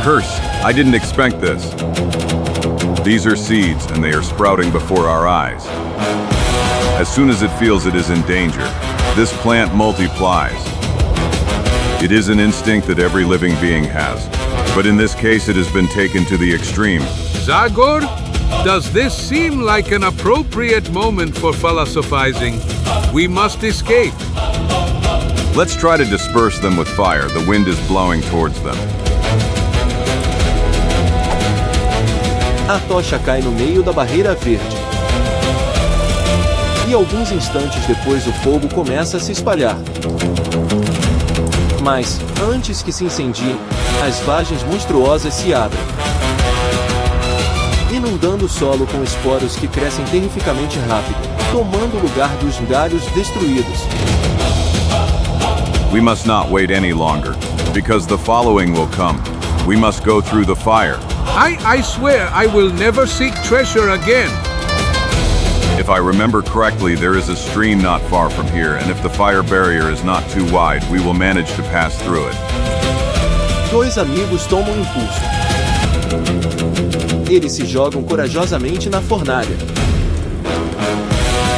Curse, I didn't expect this. These are seeds, and they are sprouting before our eyes. As soon as it feels it is in danger, this plant multiplies. It is an instinct that every living being has, but in this case it has been taken to the extreme. Zagor, does this seem like an appropriate moment for philosophizing? We must escape. Let's try to disperse them with fire. The wind is blowing towards them. A tocha cai no meio da barreira verde. E alguns instantes depois o fogo começa a se espalhar. Mas, antes que se incendie, as vagens monstruosas se abrem, inundando o solo com esporos que crescem terrificamente rápido, tomando o lugar dos galhos destruídos. We must not wait any longer, because the following will come. We must go through the fire. I swear I will never seek treasure again. If I remember correctly, there is a stream not far from here, and if the fire barrier is not too wide, we will manage to pass through it. Dois amigos tomam impulso. Eles se jogam corajosamente na fornalha.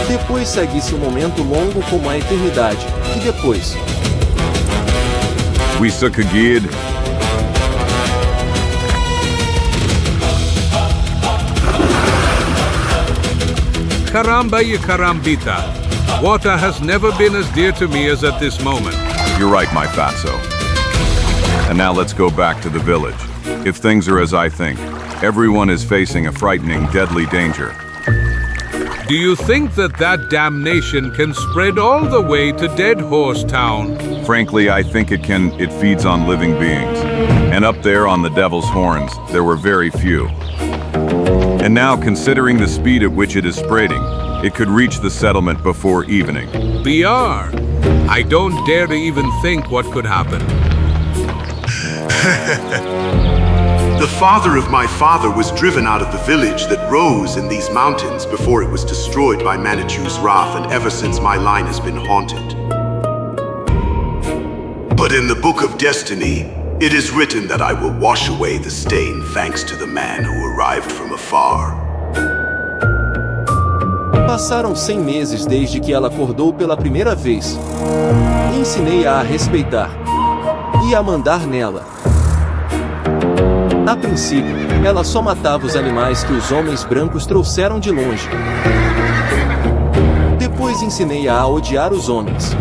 Depois segue-se um momento longo como a eternidade, e depois... We succeeded. Caramba y carambita. Water has never been as dear to me as at this moment. You're right, my fatso. And now let's go back to the village. If things are as I think, everyone is facing a frightening, deadly danger. Do you think that damnation can spread all the way to Dead Horse Town? Frankly, I think it can. It feeds on living beings. And up there on the Devil's Horns, there were very few. And now, considering the speed at which it is spreading, it could reach the settlement before evening. BR, I don't dare to even think what could happen. The father of my father was driven out of the village that rose in these mountains before it was destroyed by Manichu's wrath, and ever since my line has been haunted. But in the Book of Destiny, it is written that I will wash away the stain thanks to the man who arrived from afar. Passaram 100 meses desde que ela acordou pela primeira vez. Ensinei-a a respeitar e a mandar nela. A princípio, ela só matava os animais que os homens brancos trouxeram de longe. Depois ensinei-a a odiar os homens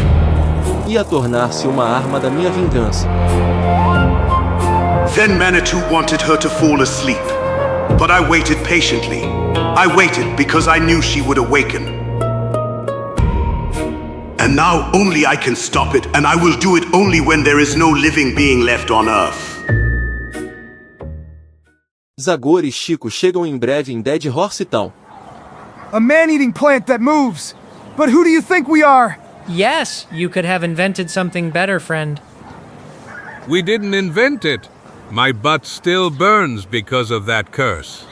e a tornar-se uma arma da minha vingança. Then Manitou wanted her to fall asleep, but I waited patiently. I waited because I knew she would awaken. And now only I can stop it, and I will do it only when there is no living being left on Earth. Zagor e CHIKO chegam em breve em Dead Horse Town. A man-eating plant that moves. But who do you think we are? Yes, you could have invented something better, friend. We didn't invent it. My butt still burns because of that curse.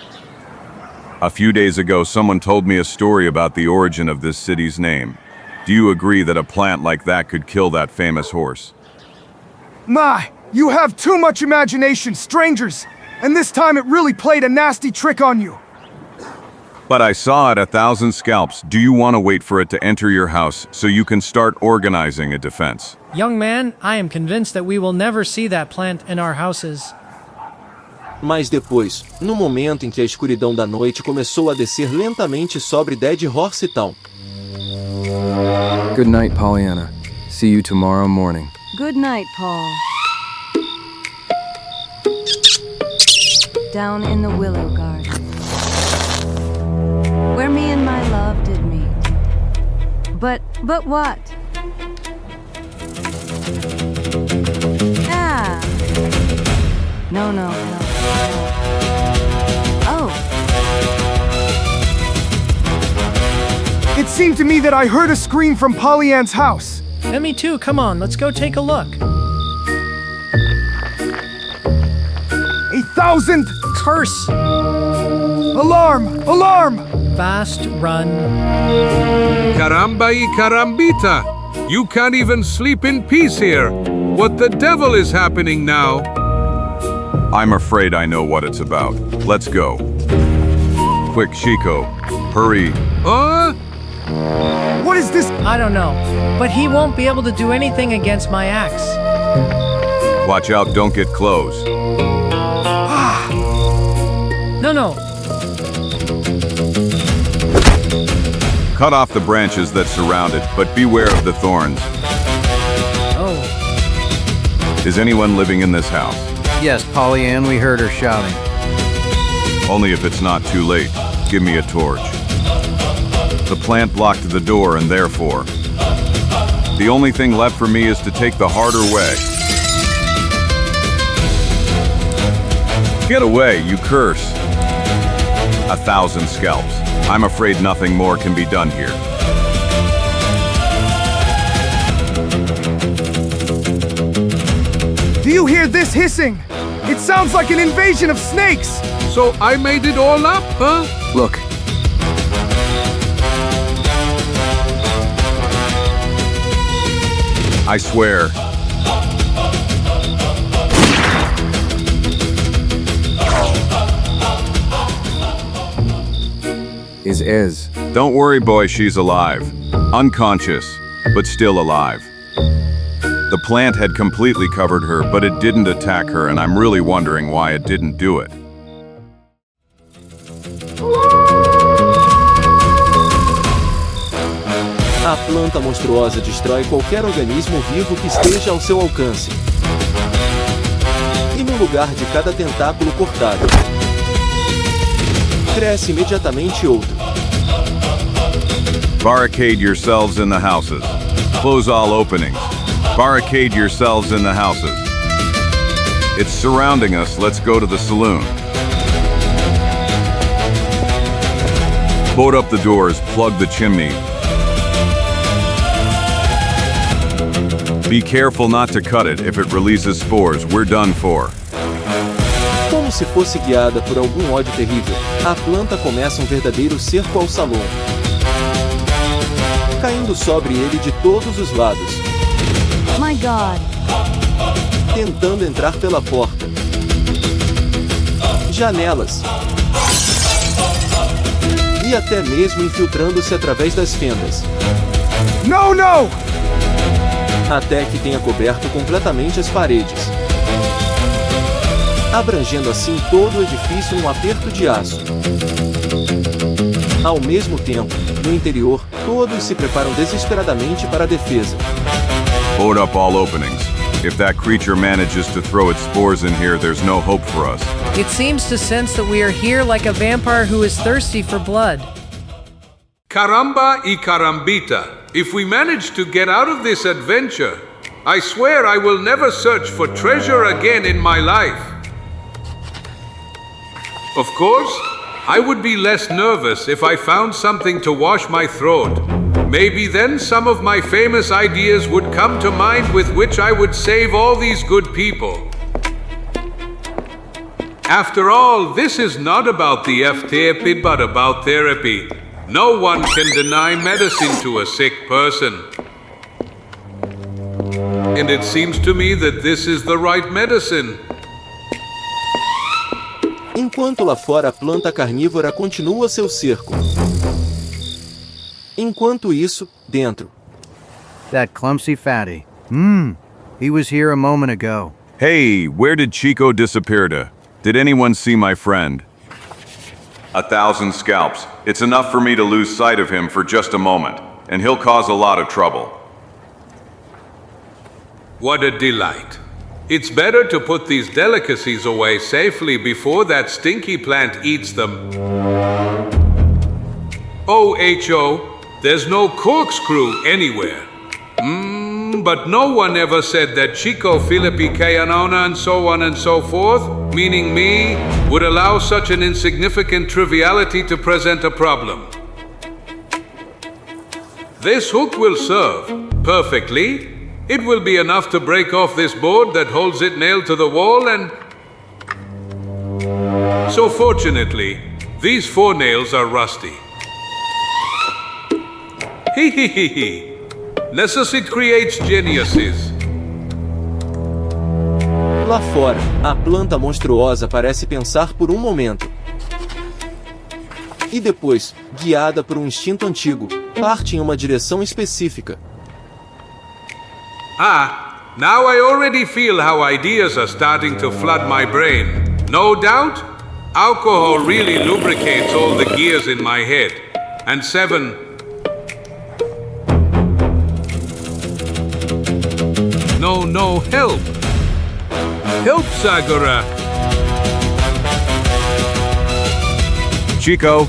A few days ago, someone told me a story about the origin of this city's name. Do you agree that a plant like that could kill that famous horse? My, you have too much imagination, strangers! And this time it really played a nasty trick on you. But I saw it 1,000 scalps. Do you want to wait for it to enter your house so you can start organizing a defense? Young man, I am convinced that we will never see that plant in our houses. Mas depois, no momento em que a escuridão da noite começou a descer lentamente sobre Dead Horse Town. Good night, Pollyanna. See you tomorrow morning. Good night, Paul. Down in the willow garden, where me and my love did meet. But what? Ah. No. Oh. It seemed to me that I heard a scream from Pollyanna's house. And me too, come on, let's go take a look. 1,000! Curse! Alarm! Alarm! Fast run. Caramba y carambita! You can't even sleep in peace here. What the devil is happening now? I'm afraid I know what it's about. Let's go. Quick, CHIKO. Hurry. What is this? I don't know, but he won't be able to do anything against my axe. Watch out, don't get close. No. Cut off the branches that surround it, but beware of the thorns. Oh. Is anyone living in this house? Yes, Polly Ann, we heard her shouting. Only if it's not too late. Give me a torch. The plant blocked the door, and therefore, the only thing left for me is to take the harder way. Get away, you curse. 1,000 scalps. I'm afraid nothing more can be done here. Do you hear this hissing? It sounds like an invasion of snakes! So I made it all up, huh? Look. I swear. Is. Don't worry, boy, she's alive. Unconscious, but still alive. The plant had completely covered her, but it didn't attack her, and I'm really wondering why it didn't do it. A planta monstruosa destrói qualquer organismo vivo que esteja ao seu alcance. E no lugar de cada tentáculo cortado, cresce imediatamente outro. Barricade yourselves in the houses. Close all openings. Barricade yourselves in the houses. It's surrounding us. Let's go to the saloon. Board up the doors. Plug the chimney. Be careful not to cut it. If it releases spores, we're done for. Como se fosse guiada por algum ódio terrível, a planta começa um verdadeiro cerco ao salão, caindo sobre ele de todos os lados. My God. Tentando entrar pela porta, janelas e até mesmo infiltrando-se através das fendas. No! Até que tenha coberto completamente as paredes, abrangendo assim todo o edifício num aperto de aço. Ao mesmo tempo, no interior, todos se preparam desesperadamente para a defesa. Board up all openings. If that creature manages to throw its spores in here, there's no hope for us. It seems to sense that we are here like a vampire who is thirsty for blood. Caramba y carambita. If we manage to get out of this adventure, I swear I will never search for treasure again in my life. Of course, I would be less nervous if I found something to wash my throat. Maybe then some of my famous ideas would come to mind with which I would save all these good people. After all, this is not about the FTP but about therapy. No one can deny medicine to a sick person. And it seems to me that this is the right medicine. Enquanto lá fora a planta carnívora continua seu cerco. Enquanto isso, dentro. That clumsy fatty. He was here a moment ago. Hey, where did CHIKO disappear to? Did anyone see my friend? 1,000 scalps. It's enough for me to lose sight of him for just a moment, and he'll cause a lot of trouble. What a delight. It's better to put these delicacies away safely before that stinky plant eats them. Oh, H.O., there's no corkscrew anywhere. But no one ever said that Chico Philippi Kayanona and so on and so forth, meaning me, would allow such an insignificant triviality to present a problem. This hook will serve perfectly. It will be enough to break off this board that holds it nailed to the wall and... So fortunately, these 4 nails are rusty. Hee. necessity creates geniuses. Lá fora, a planta monstruosa parece pensar por um momento. E depois, guiada por um instinto antigo, parte em uma direção específica. Now I already feel how ideas are starting to flood my brain. No doubt, alcohol really lubricates all the gears in my head. And 7. No, help! Help, Zagor! CHIKO!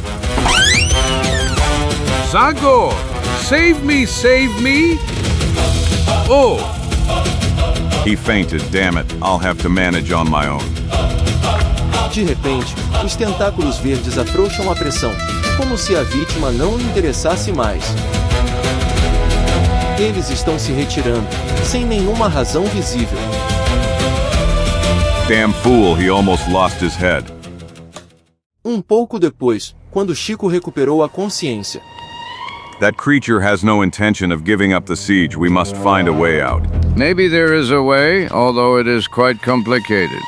Zagor! Save me! Oh! He fainted, damn it. I'll have to manage on my own. De repente, os tentáculos verdes afrouxam a pressão, como se a vítima não lhe interessasse mais. Eles estão se retirando, sem nenhuma razão visível. Damn fool, he almost lost his head. Um pouco depois, quando Chico recuperou a consciência. That creature has no intention of giving up the siege. We must find a way out. Maybe there is a way, although it is quite complicated.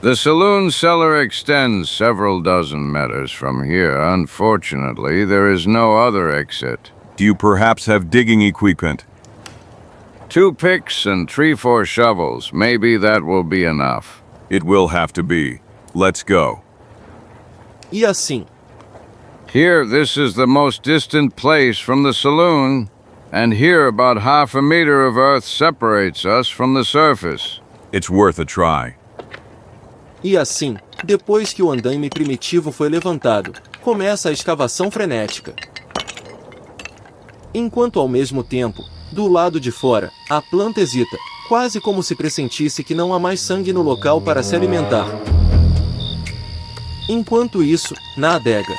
The saloon cellar extends several dozen meters from here. Unfortunately, there is no other exit. Do you perhaps have digging equipment? 2 picks and 3-4 shovels. Maybe that will be enough. It will have to be. Let's go. E assim. Here, this is the most distant place from the saloon, and here about half a meter of earth separates us from the surface. It's worth a try. E assim, depois que o andaime primitivo foi levantado, começa a escavação frenética. Enquanto ao mesmo tempo, do lado de fora, a planta hesita, quase como se pressentisse que não há mais sangue no local para se alimentar. Enquanto isso, na adega.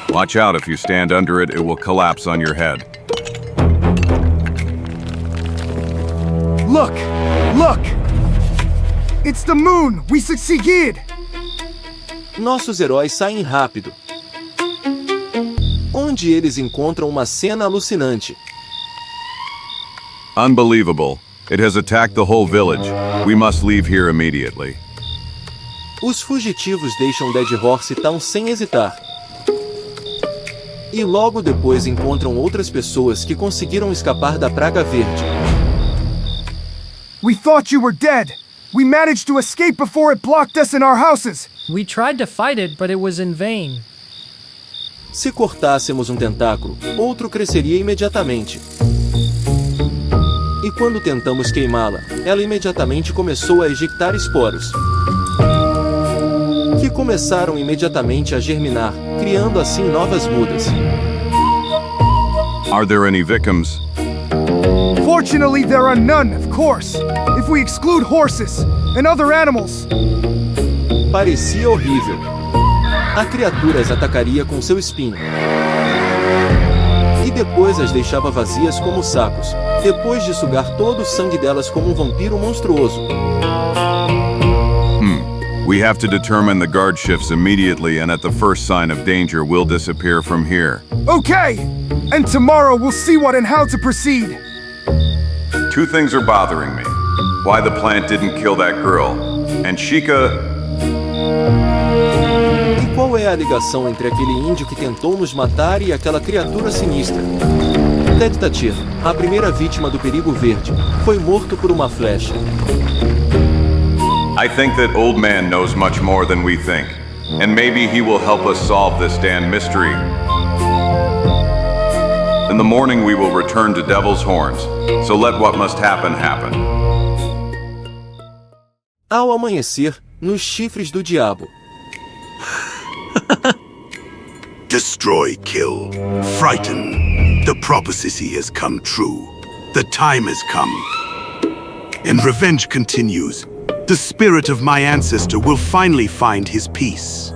Watch out, if you stand under it, it will collapse on your head. Look! It's the moon! We succeeded! Nossos heróis saem rápido. Onde eles encontram uma cena alucinante. Unbelievable. It has attacked the whole village. We must leave here immediately. Os fugitivos deixam Dead Horse Town sem hesitar. E logo depois encontram outras pessoas que conseguiram escapar da praga verde. We thought you were dead! We managed to escape before it blocked us in our houses! We tried to fight it, but it was in vain. Se cortássemos um tentáculo, outro cresceria imediatamente. E quando tentamos queimá-la, ela imediatamente começou a ejectar esporos. Que começaram imediatamente a germinar, criando assim novas mudas. Are there any victims? Fortunately, there are none, of course, if we exclude horses and other animals. Parecia horrível. A criatura as atacaria com seu espinho. E depois as deixava vazias como sacos, depois de sugar todo o sangue delas como um vampiro monstruoso. We have to determine the guard shifts immediately, and at the first sign of danger, we'll disappear from here. Okay! And tomorrow we'll see what and how to proceed. 2 things are bothering me. Why the plant didn't kill that girl, and Chica... E qual é a ligação entre aquele índio que tentou nos matar e aquela criatura sinistra? Detective, a primeira vítima do perigo verde, foi morto por uma flecha. I think that old man knows much more than we think, and maybe he will help us solve this damn mystery. In the morning we will return to Devil's Horns, so let what must happen happen. Ao amanhecer, nos chifres do diabo. Destroy, kill, frighten. The prophecy has come true. The time has come. And revenge continues. The spirit of my ancestor will finally find his peace.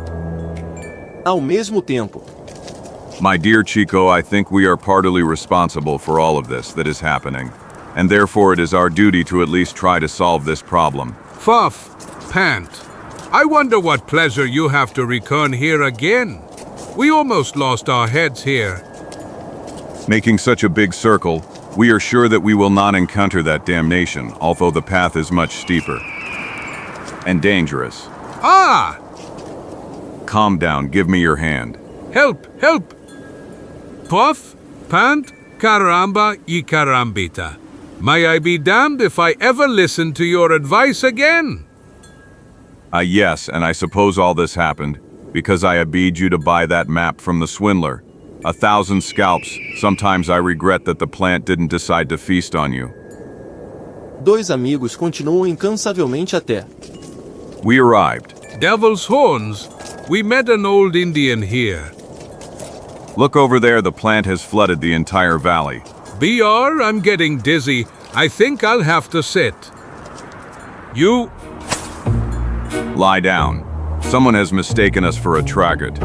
Ao mesmo tempo. My dear CHIKO, I think we are partly responsible for all of this that is happening, and therefore it is our duty to at least try to solve this problem. Fuff, pant. I wonder what pleasure you have to return here again. We almost lost our heads here. Making such a big circle, we are sure that we will not encounter that damnation, although the path is much steeper. And dangerous. Ah! Calm down, give me your hand. Help, help! Puff, pant, caramba y carambita. May I be damned if I ever listen to your advice again. Yes, and I suppose all this happened because I obeyed you to buy that map from the swindler. 1,000 scalps. Sometimes I regret that the plant didn't decide to feast on you. Dois amigos continuam incansavelmente até. We arrived. Devil's horns. We met an old Indian here. Look over there, the plant has flooded the entire valley. BR, I'm getting dizzy. I think I'll have to sit. You... Lie down. Someone has mistaken us for a troggot.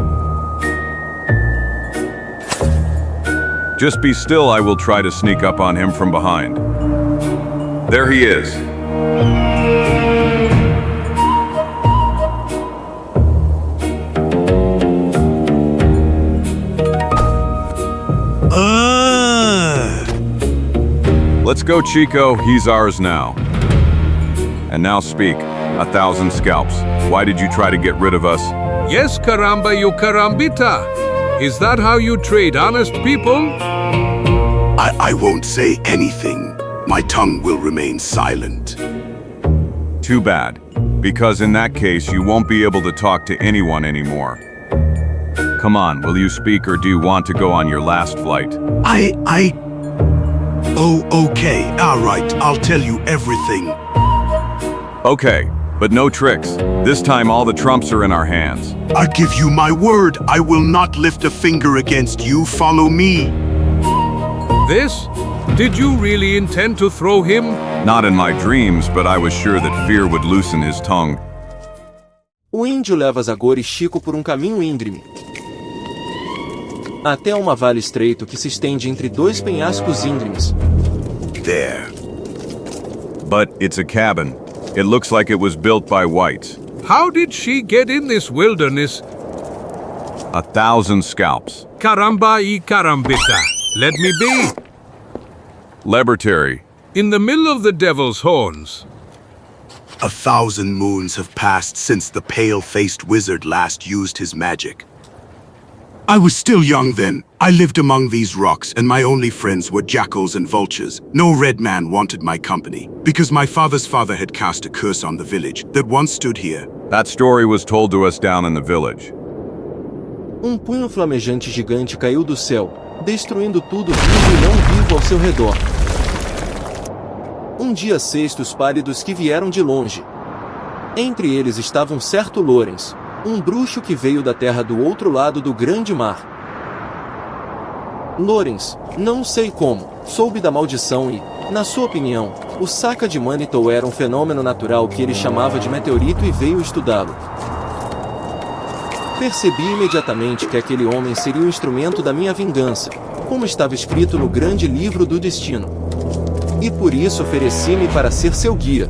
Just be still, I will try to sneak up on him from behind. There he is. Let's go, CHIKO. He's ours now. And now speak. 1,000 scalps. Why did you try to get rid of us? Yes, caramba you carambita. Is that how you trade honest people? I won't say anything. My tongue will remain silent. Too bad. Because in that case, you won't be able to talk to anyone anymore. Come on, will you speak or do you want to go on your last flight? Oh, okay. All right. I'll tell you everything. Okay, but no tricks. This time all the trumps are in our hands. I give you my word. I will not lift a finger against you. Follow me. This? Did you really intend to throw him? Not in my dreams, but I was sure that fear would loosen his tongue. O índio leva Zagor e CHIKO por caminho íngreme, até uma vale estreito que se estende entre dois penhascos íngremes. There. But it's a cabin. It looks like it was built by whites. How did she get in this wilderness? 1,000 scalps. Caramba y carambita. Let me be. Libertary. In the middle of the devil's horns. 1,000 moons have passed since the pale-faced wizard last used his magic. I was still young then. I lived among these rocks, and my only friends were jackals and vultures. No red man wanted my company, because my father's father had cast a curse on the village that once stood here. That story was told to us down in the village. Punho flamejante gigante caiu do céu, destruindo tudo vivo e não vivo ao seu redor. Dia cestos pálidos que vieram de longe. Entre eles estava certo Lorenz, bruxo que veio da terra do outro lado do grande mar. Lorenz, não sei como, soube da maldição e, na sua opinião, o saca de Manitou era fenômeno natural que ele chamava de meteorito e veio estudá-lo. Percebi imediatamente que aquele homem seria o instrumento da minha vingança, como estava escrito no grande livro do destino. E por isso ofereci-me para ser seu guia.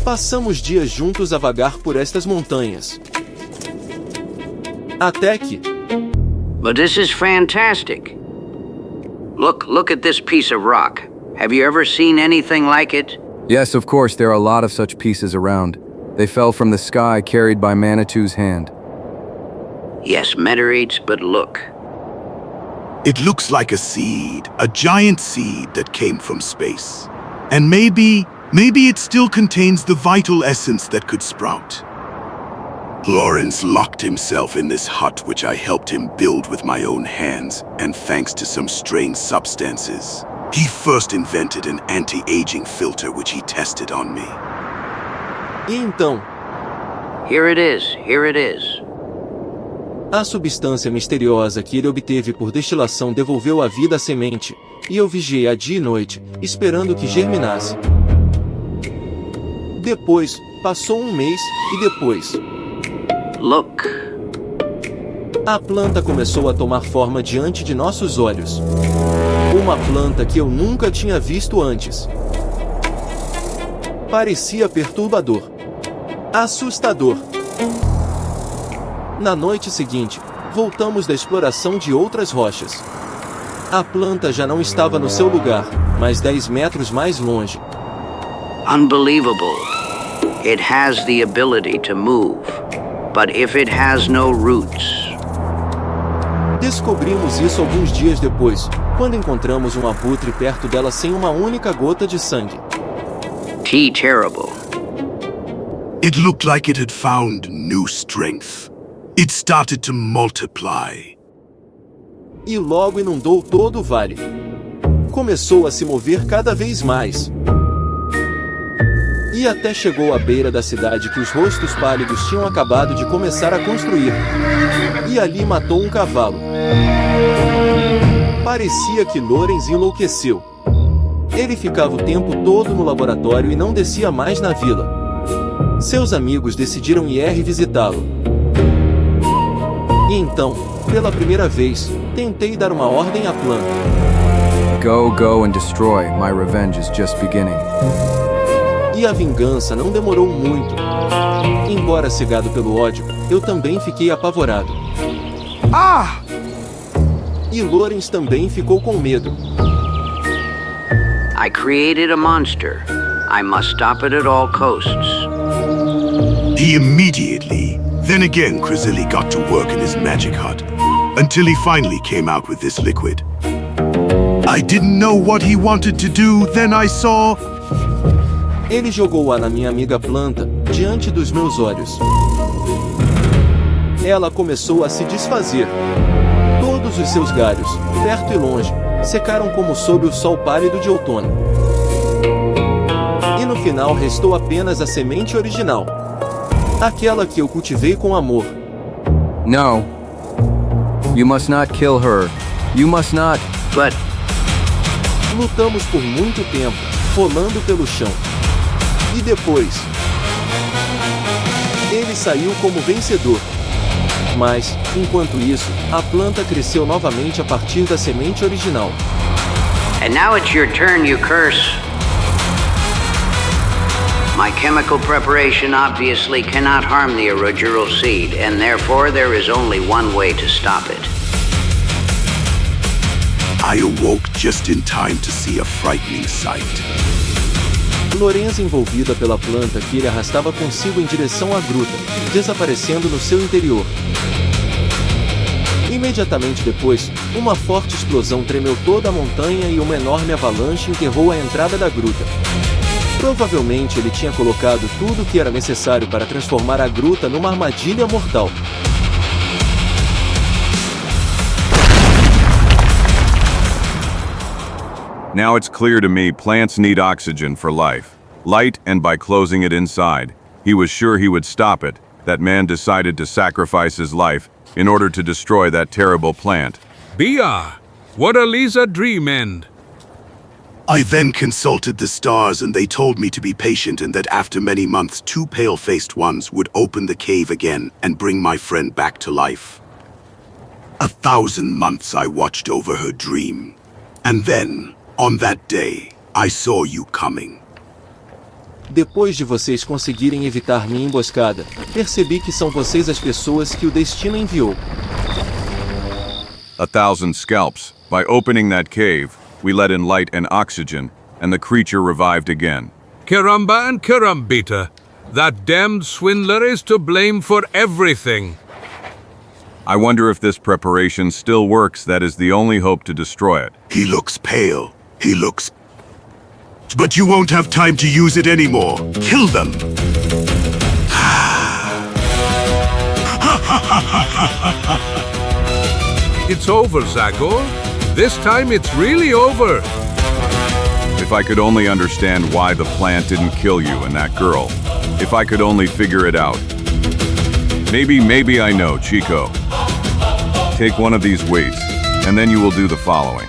Passamos dias juntos a vagar por estas montanhas. Até que... But this is fantastic. Look at this piece of rock. Have you ever seen anything like it? Yes, of course, there are a lot of such pieces around. They fell from the sky, carried by Manitou's hand. Yes, meteorites, but look. It looks like a seed, a giant seed that came from space. And maybe it still contains the vital essence that could sprout. Lorenz locked himself in this hut which I helped him build with my own hands, and thanks to some strange substances. He first invented an anti-aging filter which he tested on me. E então? Here it is. A substância misteriosa que ele obteve por destilação devolveu a vida à semente, e eu vigiei-a dia e noite, esperando que germinasse. Depois, passou mês, e depois... Look. A planta começou a tomar forma diante de nossos olhos. Uma planta que eu nunca tinha visto antes. Parecia perturbador. Assustador. Na noite seguinte, voltamos da exploração de outras rochas. A planta já não estava no seu lugar, mas 10 metros mais longe. Unbelievable. It has the ability to move, but if it has no roots. Descobrimos isso alguns dias depois, quando encontramos um abutre perto dela sem uma única gota de sangue. Terrible. It looked like it had found new strength. It started to multiply. E logo inundou todo o vale. Começou a se mover cada vez mais. E até chegou à beira da cidade que os rostos pálidos tinham acabado de começar a construir. E ali matou um cavalo. Parecia que Lorenz enlouqueceu. Ele ficava o tempo todo no laboratório e não descia mais na vila. Seus amigos decidiram ir visitá-lo. E então, pela primeira vez, tentei dar uma ordem à planta. Go and destroy. My revenge is just beginning. E a vingança não demorou muito. Embora cegado pelo ódio, eu também fiquei apavorado. Ah! E Lorenz também ficou com medo. I created a monster. I must stop it at all costs. He immediately. Then again, Krasilli got to work in his magic hut, until he finally came out with this liquid. I didn't know what he wanted to do, then I saw... Ele jogou-a na minha amiga planta, diante dos meus olhos. Ela começou a se desfazer. Todos os seus galhos, perto e longe, secaram como sob o sol pálido de outono. E no final restou apenas a semente original. Aquela que eu cultivei com amor. No. You must not kill her. You must not. But... Lutamos por muito tempo, rolando pelo chão. E depois... ele saiu como vencedor. Mas, enquanto isso, a planta cresceu novamente a partir da semente original. And now it's your turn, you curse. My chemical preparation obviously cannot harm the original seed, and therefore there is only one way to stop it. I awoke just in time to see a frightening sight. Lorenz envolvida pela planta que ele arrastava consigo em direção à gruta, desaparecendo no seu interior. Imediatamente depois, uma forte explosão tremeu toda a montanha e uma enorme avalanche enterrou a entrada da gruta. Provavelmente ele tinha colocado tudo o que era necessário para transformar a gruta numa armadilha mortal. Now it's clear to me plants need oxygen for life. Light, and by closing it inside, he was sure he would stop it. That man decided to sacrifice his life in order to destroy that terrible plant. Bia, what a Lisa dream end. I then consulted the stars and they told me to be patient and that after many months 2 pale-faced ones would open the cave again and bring my friend back to life. 1,000 months I watched over her dream. And then, on that day, I saw you coming. Depois de vocês conseguirem evitar minha emboscada, percebi que são vocês as pessoas que o destino enviou. 1,000 scalps. By opening that cave, we let in light and oxygen, and the creature revived again. Caramba and carambita. That damned swindler is to blame for everything. I wonder if this preparation still works. That is the only hope to destroy it. He looks pale. He looks... But you won't have time to use it anymore. Kill them. It's over, Zagor. This time it's really over. If I could only understand why the plant didn't kill you and that girl. If I could only figure it out. Maybe I know, CHIKO. Take one of these weights, and then you will do the following.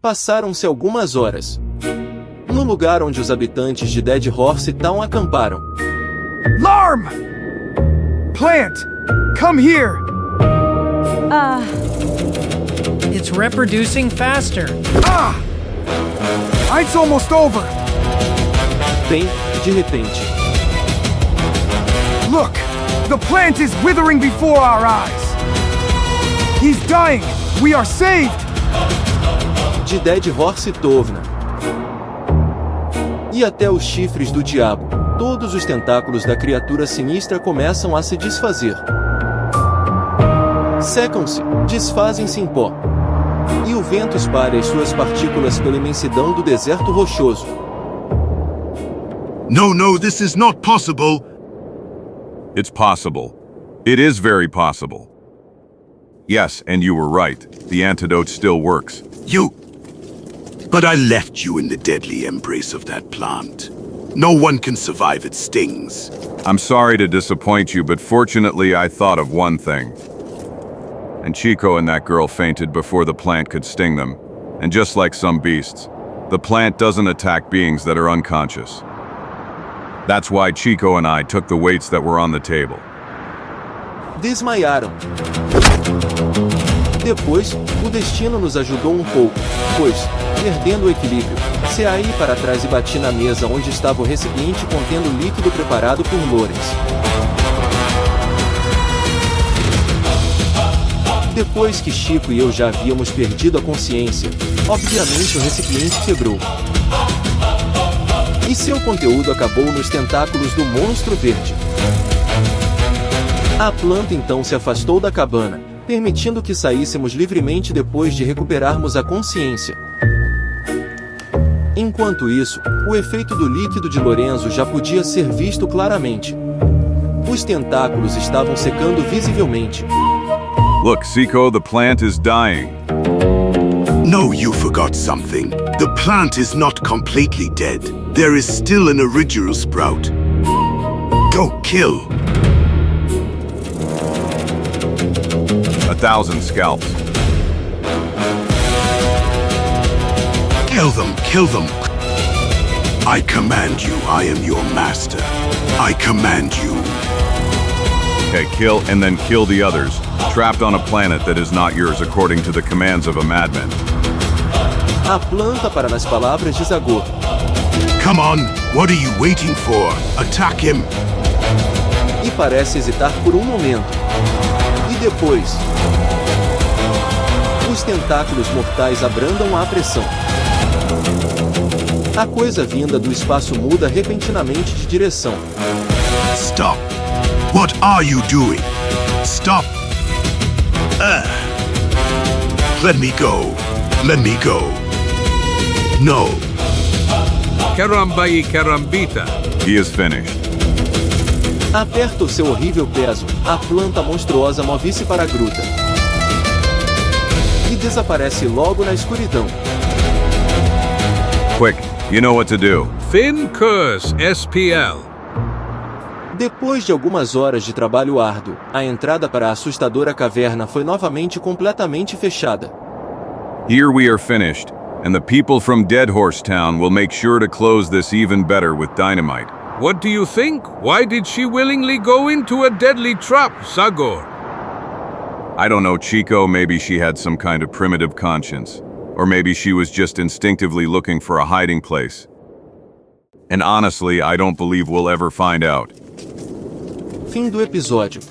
Passaram-se algumas horas. No lugar onde os habitantes de Dead Horse Town acamparam. Larm! Plant, come here! It's reproducing faster. It's almost over. Bem, de repente. Look! The plant is withering before our eyes! He's dying! We are saved! de Dead Horse Tovna e até os chifres do diabo, todos os tentáculos da criatura sinistra começam a se desfazer. Secam-se, desfazem-se em pó. E o vento espalha as suas partículas pela imensidão do deserto rochoso. No, this is not possible. It's possible. It is very possible. Yes, and you were right. The antidote still works. But I left you in the deadly embrace of that plant. No one can survive its stings. I'm sorry to disappoint you, but fortunately I thought of one thing. And CHIKO and that girl fainted before the plant could sting them. And just like some beasts, the plant doesn't attack beings that are unconscious. That's why CHIKO and I took the weights that were on the table. Desmaiaram. Depois, o destino nos ajudou um pouco, pois, perdendo o equilíbrio, saí para trás e bati na mesa onde estava o recipiente contendo o líquido preparado por Lawrence. Depois que Chico e eu já havíamos perdido a consciência, obviamente o recipiente quebrou. E seu conteúdo acabou nos tentáculos do monstro verde. A planta então se afastou da cabana, permitindo que saíssemos livremente depois de recuperarmos a consciência. Enquanto isso, o efeito do líquido de Lorenzo já podia ser visto claramente. Os tentáculos estavam secando visivelmente. Look, CHIKO, the plant is dying. No, you forgot something. The plant is not completely dead. There is still an original sprout. Go kill. 1,000 scalps. Kill them. I command you, I am your master. I command you. Okay, kill and then kill the others, trapped on a planet that is not yours according to the commands of a madman. A planta para nas palavras de Zagor. Come on, what are you waiting for? Attack him. E parece hesitar por um momento. E depois, os tentáculos mortais abrandam a pressão. A coisa vinda do espaço muda repentinamente de direção. Stop. What are you doing? Stop. Let me go. Let me go. No. Caramba e carambita. He is finished. Aperta o seu horrível peso, a planta monstruosa move-se para a gruta. E desaparece logo na escuridão. Quick, you know what to do. Fin curse SPL. Depois de algumas horas de trabalho árduo, a entrada para a assustadora caverna foi novamente completamente fechada. Here we are finished, and the people from Dead Horse Town will make sure to close this even better with dynamite. What do you think? Why did she willingly go into a deadly trap, Zagor? I don't know, CHIKO, maybe she had some kind of primitive conscience. Or maybe she was just instinctively looking for a hiding place. And honestly, I don't believe we'll ever find out. Fim do episódio.